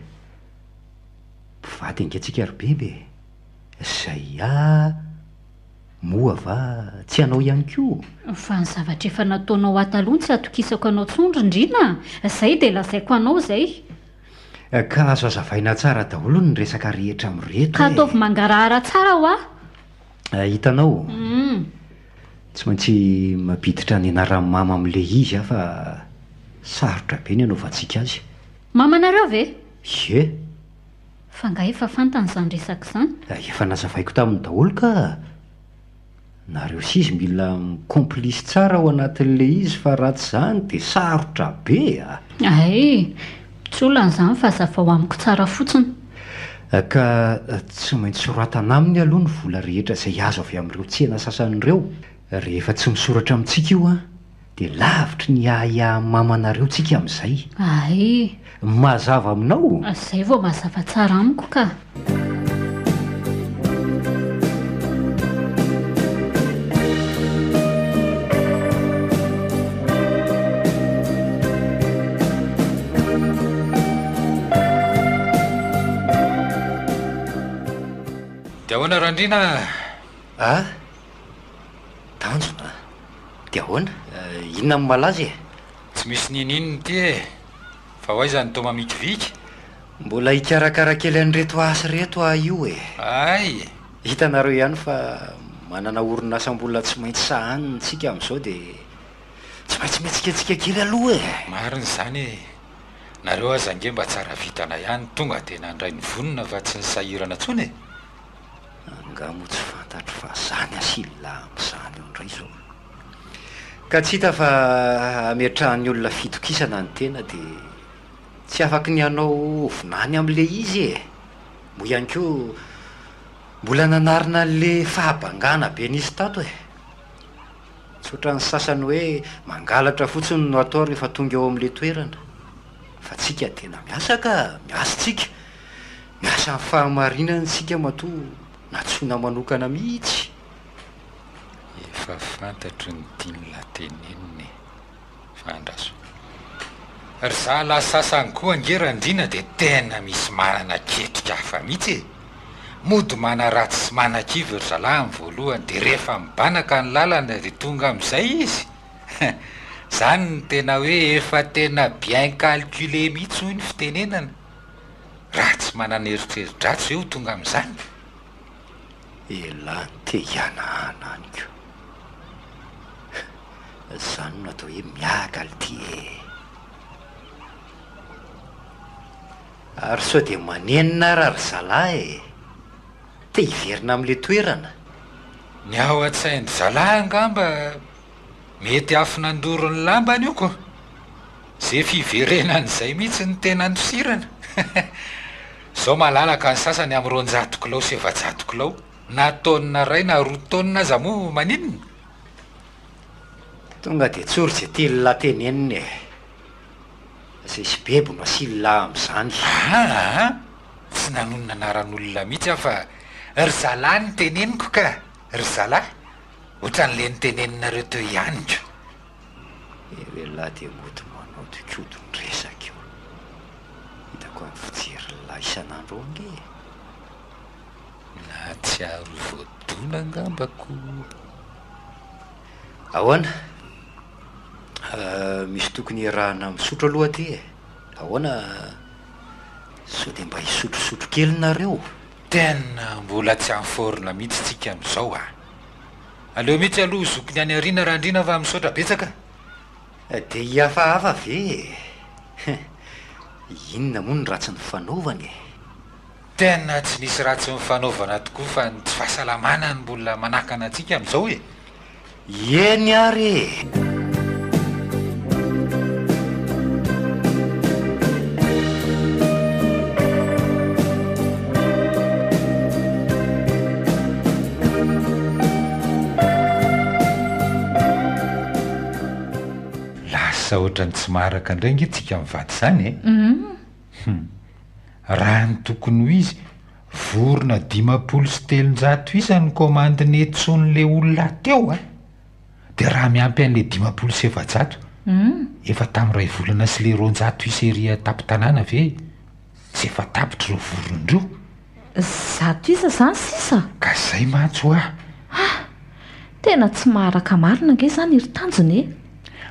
Mpivady angatsika ry bebe. Izay moa va tsy anao ihany koa? Fa ny zavatra efa nataonao ataloha tsy atokisako anao tsondro indrina. Izay dia lazaiko anao izay. Ka azo azavaina tsara daholo ny resaka rehetra amin'reto. Ka ataovy mangarahara tsara ho hitanao. Tsy maintsy mampiditra ny anaran'ny mama amin'ilay izy fa sarotra be ny anaovantsika azy. Mamanareo ve? Ie. Fa nga efa fantany izany resaka izany. Efa nazavaiko tamin'ny daholo ka nareo sisy mila mikomplisy tsara ao anatin'ilay izy fa raha tsy izany dia sarotra be a. Ay, tsy olan'izany fa hazava ho amiko tsara fotsiny. Ka tsy maintsy soratana aminy aloha ny vola rehetra izay azo avy amin'ireo tsena sasan'ireo. Rehefa tsy misoratra amintsika io dia lavitry ny mamanareo tsika amin'izay. Ay, mazava aminao. Izay vao mazava tsara amiko ka. ahoana Randriana? Tanjona dia ahoana inona amin'ny malaza e? Tsy misy ninino ty e, fa hoaizany to mamikiviky. Mbola hikarakara kely an'reto asy reto io e. Ay, Hitanareo ihany fa manana orinasa mbola tsy maintsy sahaniny tsika amin'izao dia tsy maintsy mihetsiketsika kely aloha e. marina izany e. Nareo aza nge mba tsara vitana ihany, tonga dia nandray ny vonona fa tsy nisahirana intsony e. Angamo tsy fantatro fa zany asila amin'izany eo indray izao. Ka tsy hita fa ametrahan'ny olona fitokisana ny tena dia tsy afaky ny hanao vinany amin'ilay izy e. Moa ihany koa mbola nanarina n'le fahabangana be nisy tato e. Tsy ohatran'ny sasany hoe mangalatra fotsiny no atao rehefa tonga eo amin'ilay toerana. Fa tsika tena miasa ka miasa tsika. Miasa amin'ny fahamarinana tsika matoa natsoina manokana mihitsy. Efa fantatro ny tianona teneniny fandraso. Ry zahala sasany koa nge Randriana dia tena misy manana ketrika hafa mihitsy e. Mody mana ratsy sy manan-kivy ry zalahy amin'ny voalohany, dia rehefa mibanaka ny lalana dia tonga amin'izay izy. Zany ny tena hoe efa tena bien calculé mihitsy hoy ny fitenenana. Ratsy manana eritreri-dratsy eo tonga amin'izany. Elany te hianahana any ko. Zany no atao hoe miakaly ty e. Ary sao dia manenina raha ry zalahy e. Te hiverina amin'ilay toerana. Ny ao an-tsain'ny zalahy angamba mety afinandoro ny lambany io ko. Zay fiverenana izay mihitsy ny tena nosirana. Zao malalaka ny sasany amin'ny 200 kilao sy 700 kilao. Na taonina ray na 2 taonina aza moa maninona. Tonga dia tsory izay telona teneniny e. Izay sy bebo no asila amin'izany. Tsy nanonona anaran'olona mihitsy aho fa ry zalahy ny teneniko ka. Ry zalahy ohatran'le ny teneninareo teo ihany ko. Lehilahy dia mody manao tokodo ny resaka io. Hitako amin'ny fijery lahy isan'andro ao nge. Na tsy aro voadona angambako. Ahoana? Misy tokony iarahana misotro aloha ty e. Ahoana sao dia mba hisotrosotro kely nareo? Tena mbola tsy amforona mihitsy tsika amin'izao a. Aleo mihitsy aloha zokony any ariana Randriana fa misaotra betsaka. Dia hihafahafa ve? Inona moa ny ratsy ny fanaovany e? Tena tsy nisy ratsy ny fanaovana tokoa fa ny tsy fahasalamana ny mbola manakana antsika amin'izao e. Eny ary e. Lasa ohatrany tsy maharaka indray nge tsika mivady izany e. Raha ny tokony ho izy vorona 500 isa ny komandiny etson'le olona teo a. Dia raha miampy an'le 500 efa tamin'ny ray volana sy le 200 isa ery tapin-tanàna ve tsy efa tapitra ireo vorondreo. 100 isa izany sisa. Ka izay matso ah. Tena tsy maharaka marina nge izany ry tanjony e.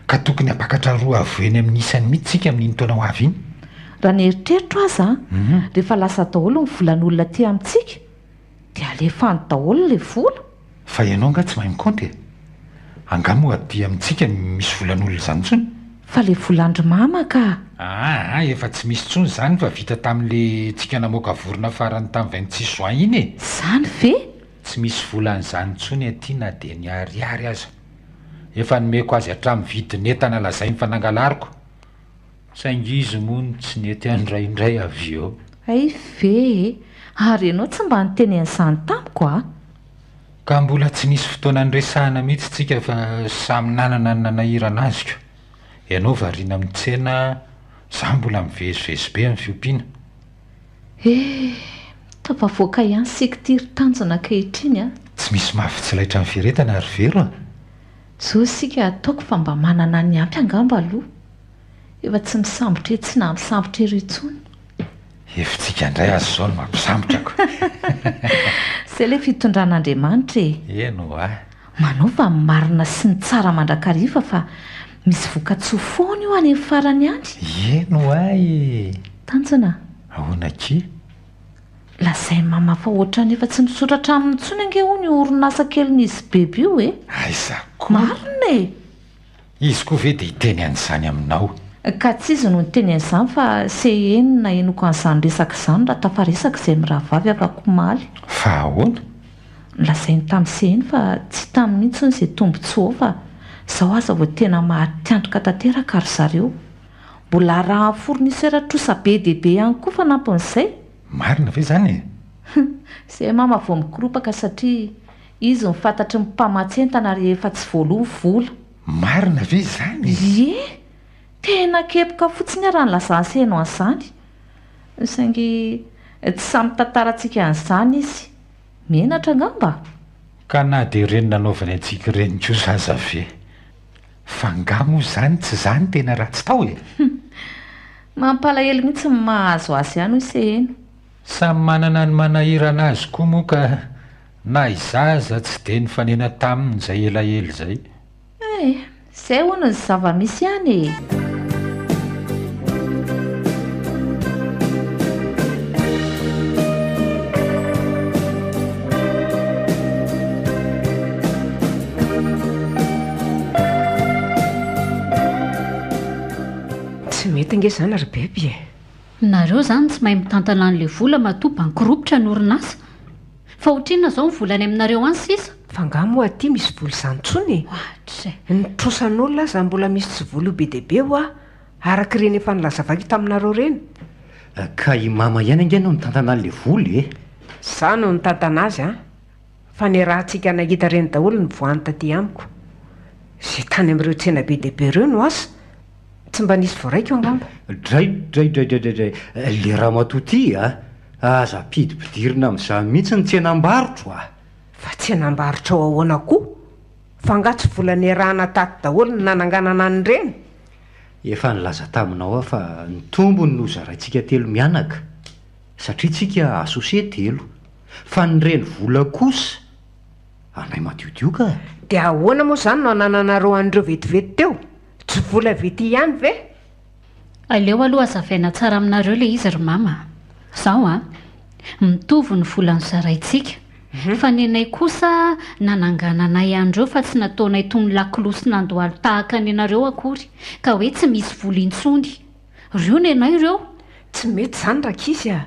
Ka tokony apakatra roa avoeny amin'ny isany mihitsy tsika amin'iny taona ho avy iny. Raha ny eritreritro aza rehefa lasa daholo ny volan'olona ty amintsika dia alefany daholo le vola. Fa ianao nga tsy mahay mikaonty e. Angamo aty amintsika misy volan'olona izany intsony. Fa le volandrimama ka. Efa tsy misy intsony izany fa vita tamin'le tsika namoaka vorona farany tamin'ny 26 juin iny e. Izany ve? Tsy misy volan'izany intsony aty na dia ny ariary aza. Efa nomeko azy hatramin'ny vidin'entana lazainy fa nangalariko. Saingy izy moa tsy nety andraindray avy eo. Ay ve, ary ianao tsy mba niteny an'izany tamiko a. Ka mbola tsy nisy fotoana nresahana mihitsy tsika fa samy nanana ny nanahirana azy ko. Ianao variana amin'ny tsena, izaho mbola mivezivezy be amin'ny fiompiana. Tapavoaka ihany sika ty ry tanjona ankehitriny a. Tsy misy mahavitsilaitra amin'ny firetana ary vero a. Zao sika ataoko fa mba manana ny ampy angamba aloha. Efa tsy misambotra etsy na misambotra ireo intsony. Efitsika indray azy zao no mampisambotrako. zay le fitondran'Andriamanitra Eno a. manova marina sy ny tsara mandrakariva fa misy voka-tsoa foana io any amin'ny farany any. Eno ay. Tanjona, Ahoana ki? lazay mama fa ohatra nefa tsy misoratra aminy intsony ange ho ny orinasa kelin'izy bebe io e. Aiza koa. Marina e. Izy koa ve dia hiteny an'izany aminao? Ka tsy izy no niteny an'izany fa se enina enoko an'izany resaka izany raha tafaresaka izay mirahavavy afaka omaly. Fa ahoana? Lazainy tamin'ny seheny fa tsy tamin'ny intsony izay tombontsoa fa izao aza vao tena mahatiantoka tanteraka ry zareo. Mbola raha fournisera trosa be dehibe ihany koa fa nampon'izay. Marina ve zany e? Izay mama vao mikoropaka satria izy ny fantatry ny mpamatsentana rehefa tsy voaloha vola. Marina ve zany? Ie, tena kepoka fotsiny raha ny lazanseno an'izany. Saingy tsy samy tantarantsika an'izany izy. Menatra angamba. Ka na dia ireny nanaovany antsika ireny kosa aza ve? Fa nga moa zany tsy zany tena ratsy tao e. Mampalahelo mihitsy ny mahazo azy ihany hoy seheny. Samy manana ny manahirana azy koa moa ka na izaza tsy dia nifanena taminy izay elaela izay. Izay hono ny zava-misy ihany e. Tsy mety nge zany ry beby e. Nareo zany tsy mahay mitantana an'ilay vola matoba nikoropotra ny orinasa. Fa ohatrinona izao ny volany aminareo any sisa? Fa nga moa aty misy voly izany intsony e. Ohatra. Nitrosan'olona aza mbola misy tsy voly ho be dehibe ho a araka ireny efa nilazavako taminareo reny. Ka i mama ihany ange no nitantana an'ilay voly e. Za no nitantana azy a. Fa ny rahantsika nahita reny daholo ny voany taty amiko. Izay tany amin'ireo tsena be dehibe ireo no asa. Tsy mba nisy voaraiko angamba. Dray. Le raha matoty a. Aza pidipidirina amin'izany mihitsy ny tsenam-barotra a. Fa tsenam-barotra ao ahoana koa. Fa nga tsy volany arahana taty daholo ny nananganana any reny. Efa nilaza taminao a fa ny tombony no zaraintsika telo mianaka. Satria tsika asosie telo. Fa ny reny vola kosa anay madiodio ka. Dia ahoana moa izany no anananareo an'ireo vetivety teo? Tsy vola vety ihany ve? Aleo aloha azavaina tsara aminareo le izy ry mama. Zao a, mitovy ny volan'ny zaraintsika. Fa ny anay kosa nanangananay andreo fa tsy nataonay tony lakilosy nandoaly tahaka ny anareo akory. Ka hoe tsy misy vola intsony. Reo ny anay ireo. Tsy mety zany rak'izy a.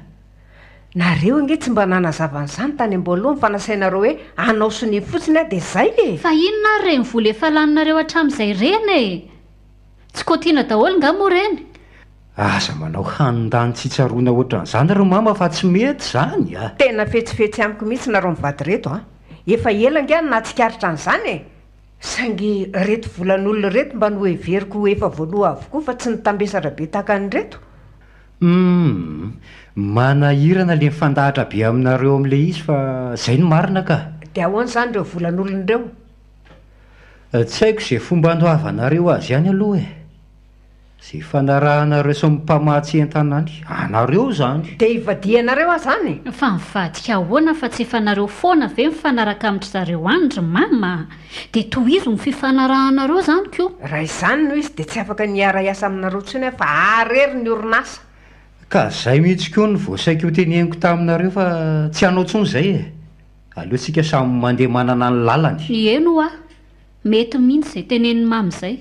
Nareo ange tsy mba nanazava an'izany tany am-boalohany fa nasainareo hoe anao sony fotsiny a dia izay e. Fa inona reny vola efa laninareo hatramin'izay reny e. Tsy kotiana daholo nga moa reny. Aza manao hanindany tsy tsaroana ohatran'izany ry mama fa tsy mety zany a. Tena fetsifetsy amiko mihitsy nareo mivady reto a. Efa ela nge natsikaritra an'izany e. Saingy reto volan'olona reto mba no everiko ho efa voaloha avokoa fa tsy nitambesara be tahaka ny reto. Manahirana le mifandahatra be aminareo amin'ilay izy fa izay no marina ka. Dia ahoana izany ireo volan'olona ireo? Tsy haiko izay fomba andoavanareo azy ihany aloha e. Izay fanarahanareo sy mpamatsy entana any anareo zany. Dia ivadianareo a zany? Fa mivadika ahoana fa tsy efa nareo foana ve mifanaraka amin'ny zareo any ry mama. Dia tohizo ny fifanarahanareo zany koa. Raha izany no izy dia tsy afaka niara-iasa aminareo intsony fa arery ny orinasa. Ka izay mihitsy koa ny voasaiko hoteneniko taminareo fa tsy hanao intsony izay e. Aleotsika samy mandeha manana ny lalany. Eno a, mety mihitsy izay tenenin'ny mamy izay.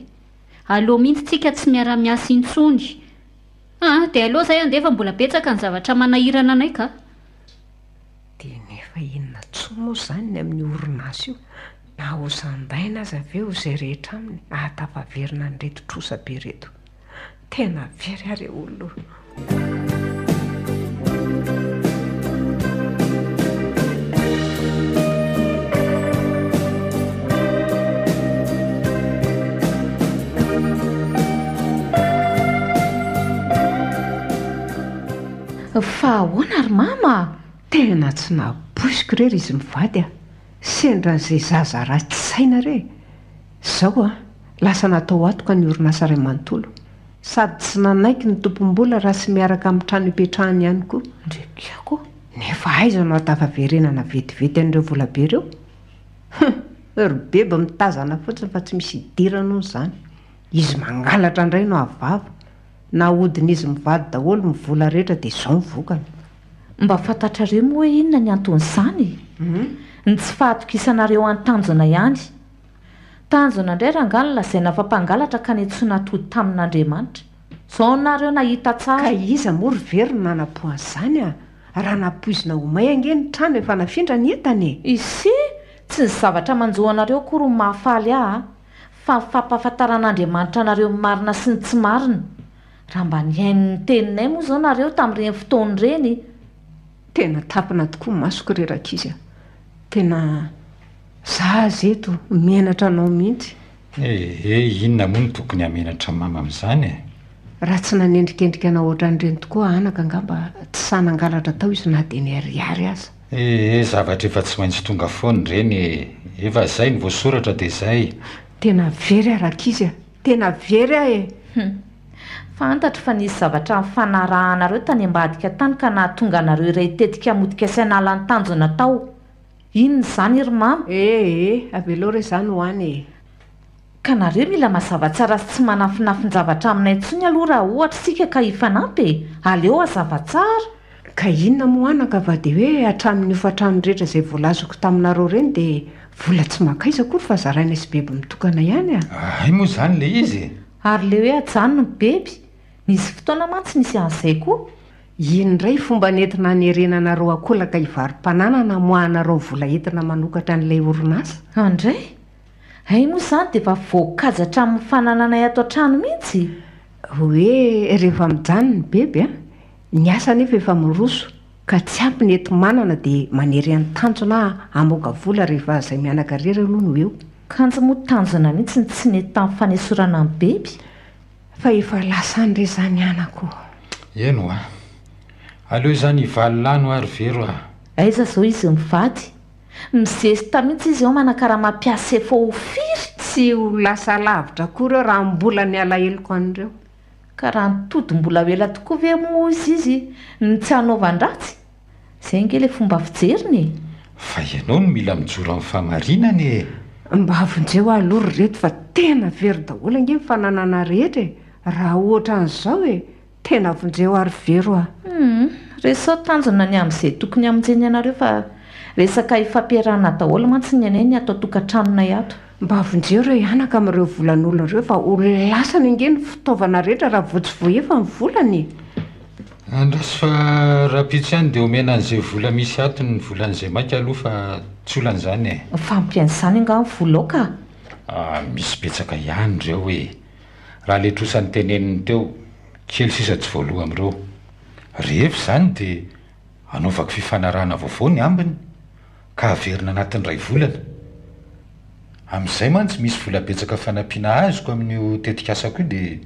Aleo mihitsy tsika tsy miara-miasa intsony. Dia aleo izay andefa mbola betsaka ny zavatra manahirana anay ka. Dia nefa inona tsoa moa izany ny amin'ny orinasa io. Na ho sandaina aza ve ho izay rehetra aminy ahatafaverina ny reto trosa be reto. Tena very ary olona. Fa ahoana ry mama? Tena tsy naboisiko rery izy mivady a. Sendran'izay zaza ratsy saina re. Izao a, lasa natao atoka ny orinasa iray manontolo. sady tsy nanaiky ny tompom-bola raha sy miaraka amin'ny trano ipetrahany ihany koa. ndrekako nefa aizanao atafaverenana vetivety an'ireo volabe ireo. Ry beba mitazana fotsiny fa tsy misy idirana hono izany. Izy mangalatra indray no avava, na odin'izy mivady daholo mivola rehetra dia izao mivokany. mba fantatrareo moa hoe inona ny anton'izany ny tsy fahatokisanareo an-tanjona ihany. Tanjona indray rangano lazaina fa mpangalatra ka netsona tody tamin'Andriamanitra. Zao nareo nahita tsara. Ka iza moa ry verina nanapohan'izany a? Raha napoizina ho may ange ny trano efa nafindra ny entany. Isy tsy ny zavatra manjohanareo kory ny mahafaly ahy fa fampahafantaran'Andriamanitra anareo marina sy ny tsy marina. Raha mba nihain'ny teninay moa izao nareo tamin'ireny fotoany ireny. Tena tapina tokoa masoko rerak'izy a. Tena za zeto menatra anao mihitsy. Inona moa no tokony hamenatra mama amin'izany e? Raha tsy nanendrikendrika anao ohatran'ireny tokoa anaka angamba tsy sanangalatra tao izy na dia ny ariary aza. Zavatra efa tsy maintsy tonga foana ireny. Efa izay ny voasoratra dia izay. Tena very arak'izy a. Tena very aho e. Fantatra fa nisy zavatra mifanarahanareo tany ambadika tany ka nahatonga anareo iray tetika motika sainala ny tanjona tao. Inona izany ry mama? Avelo re izany ho any e. Ka nareo mila mazava tsara sy tsy manafinafin-javatra aminay intsony aloha raha ohatra sika ka hifanampy e. Aleo hazava tsara. Ka inona moa anaka va dia hoe hatramin'ny hofatrano rehetra izay voalazoko taminareo ireny dia vola tsy makaiza kory fa zaraina sy bebe mitokana ihany a. Ay moa izany le izy. Ary le hoe ajanony ny beby. Nisy fotoana mantsy nisy an'izay koa. Indray fomba nentina hanerenanareo akolaka hivarim-pananana moahanareo vola entina manokatra an'ilay orinasa. Andray? Ay moa izany dia efa voakajatra amin'ny fanananay ato an-trano mihitsy. Hoe rehefa mijanona ny bebe a, ny asa nefa efa miroso ka tsy ampy ny enti manana dia manery an-tanjona amoaka vola rehefa izay mianaka rery aloha no eo. Kanja moa tanjona mihitsy ny tsy nety tamin'ny fanesorana amin'ny beby. Fa efa lasa andre izany anako. Eno a. Aleo izany hivalilano ary vero a. Aiza izao izy mivady. Mizesta mihitsy izy eo manakara mampiasa efa ho firy. Tsy ho lasa lavitra kory eo raha mbola ny alaheloko an'ireo. Ka raha nitody-mbola ela tokoa ve moa izy ny tsy hanaovan-dratsy. Izay nge ilay fomba fijeriny. Fa ianao no mila mijoro amin'ny famarinany e. Mba avonjeo aloha ry reto fa tena very daholo ange mifananana rehetra e. Raha ohatra an'izao e, tena avonjeo ary vero a. Resao tanjona ny amin'izay tokony aminjeny anareo fa resaka ifampiarahana daholo mantsy ny anay ny ato tokantranonay ato. Mba avonjeo ireo ianaka amin'ireo volan'olona ireo fa ho lasany ange ny fitaovana rehetra raha voatsy voaefa ny volany. Andrasy fa raha-pitsy ihany dia omena an'izay vola misy ato ny volan'izay maika aloha fa tsy olan'izany e. Fampian'izany anga ny volaoka. Misy betsaka ihany ireo hoe raha letrosany teneniny teo kely sisa tsy voaloha amin'ireo. Rehefa izany dia anaovako fifanarahana vaovao ny ambiny ka averina anatin'ny ray volana. Amin'izay mantsy misy vola betsaka fanampiana azoko amin'io tetikasako io dia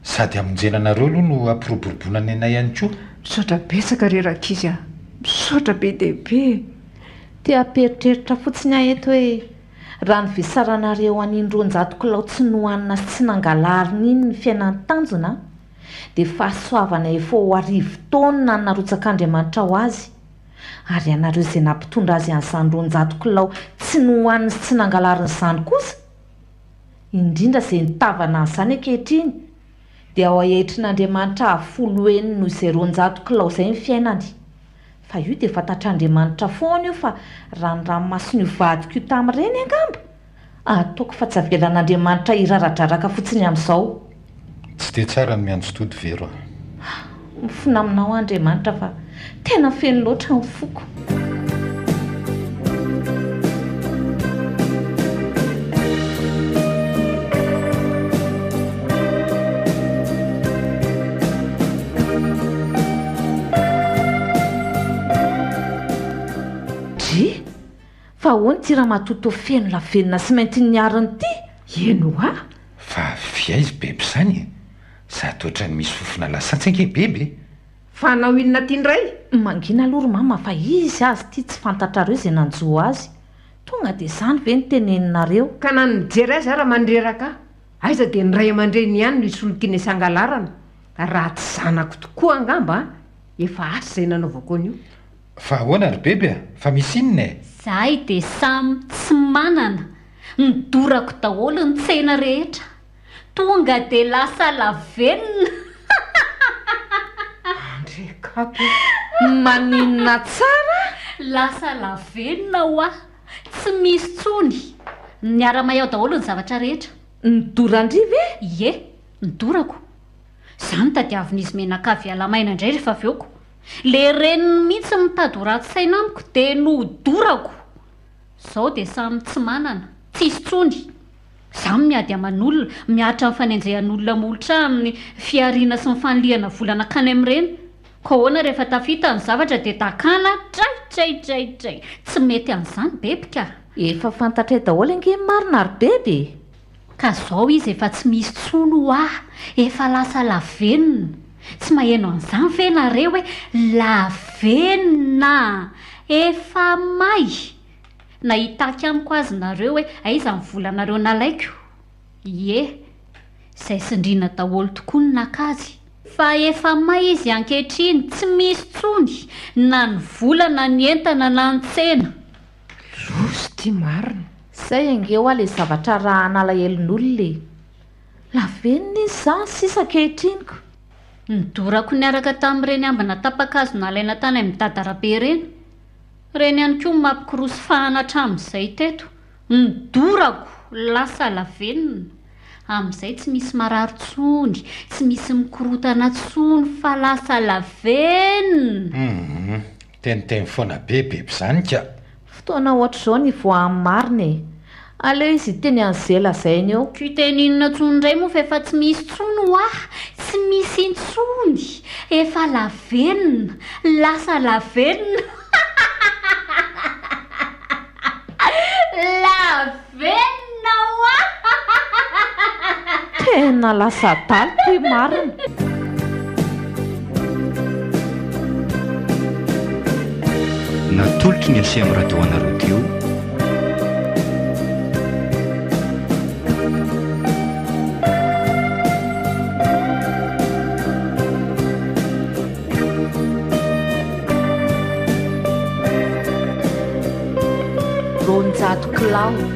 sady amonjena anareo aloha no ampiroboroboana ny anay ihany koa. Misaotra betsaka rerak'izy a. Misaotra be dehibe. Tia peritreritra fotsiny ahy eto hoe raha ny vesaranareo an'iny 200 kilao tsy nohanina sy tsy nangalarina iny ny fiainan'ny tanjona dia fahasoavana efa ho 10 taona narotsak'Andriamanitra ho azy. Ary ianareo izay nampitondra azy an'izany 200 kilao tsy nohanina sy tsy nangalarina izany kosa. Indrindra izay nitavana an'izany ankehitriny dia ao ahitrin'Andriamanitra afoloeny noho izay 200 kilao izay ny fiainany. Fa io dia fantatr'Andriamanitra foana io fa raha ny ranomasina io vadiko io tamin'ireny angamba. Ataoko fa tsy avelan'Andriamanitra iraradraraka fotsiny amin'izao. Tsy dia tsara ny mianjotody vero. Mifona aminao Andriamanitra fa tena feno loatra ny foko. Fa ahoana ty raha matoto feno lavenona sy mainty niariny ty? Eno a? Fa viaizy bebe izany. Sady ohatrany misy fofona lasantsy ange bebe. Fa nao inona ty indray? Mangina aloha ry mama fa izy azy ty tsy fantatrareo izay nanjoa azy. Tonga dia izany ve ny teneninareo? Ka na nijery azy raha mandreraka. aiza dia ny ray aman-dreny ihany no isolokina isangalarana raha tsy zanako tokoa angamba efa asy izay nanaovako an'io. fa ahoana ry bebe a fa misy inona e? zahay dia samy tsy manana nidorako daholo ny tsena rehetra tonga dia lasa lavenina. andrekako maninona tsara lasa lavenina ho aho tsy misy tsony niara-may ao daholo ny zavatra rehetra. nidorandry ve? ie nidorako izany tadiavin'izy menakavy alamaina indray rehefa aveoko le reniny mihitsy mitady ho ratsy-saina amiko dia nodorako. izao dia samy tsy manana tsisy tsony izany miady aman'olona miatra amin'ny fanenjehan'olona molotra amin'ny fiariana sy mifanoliana volana kany amin'ireny ka hoana rehefa tafita ny zavatra dia takana draidraidraidray tsy mety an'izany bebika. efa fantatray daholo ange marina ry bebe. ka izao izy efa tsy misy tsony ho aho efa lasa lavenina tsy maheno an'izany ve nareo hoe lavenina efa may nahitaky amiko azy nareo hoe aiza ny volanareo nalaiko. ie izay sindriana daholo tokoa ny nakazy fa efa may izy ankehitriny tsy misy tsony na ny volana ny entana na ny tsena. losy ty marina. izay angeo aho le zavatra raha analahelon'olona lavenina izy izany sisa ankehitrinyko. nidorako niaraka tamin'ireny ambana tapakazo nalaina tany amin'ny dadarabe ireny reny ihany koa mampikirosy fahana hatramin'izay teto nidorako lasa lavenina amin'izay tsy misy marary tsony tsy misy mikorotana tsony fa lasa lavenina. teniteny foana bebe izany ka fotoana ohatr'izao ny voahan'ny marina e aleo izy teny an'izay lazainy eo. kiteninina tsony indray moa fa efa tsy misy tsony ho aho tsy misy intsony efa lavenina lasa lavenina. lavenina ho aho. tena lasa daliko i marina. natolotry ny ase amin'ny radioana radio ronjato kilao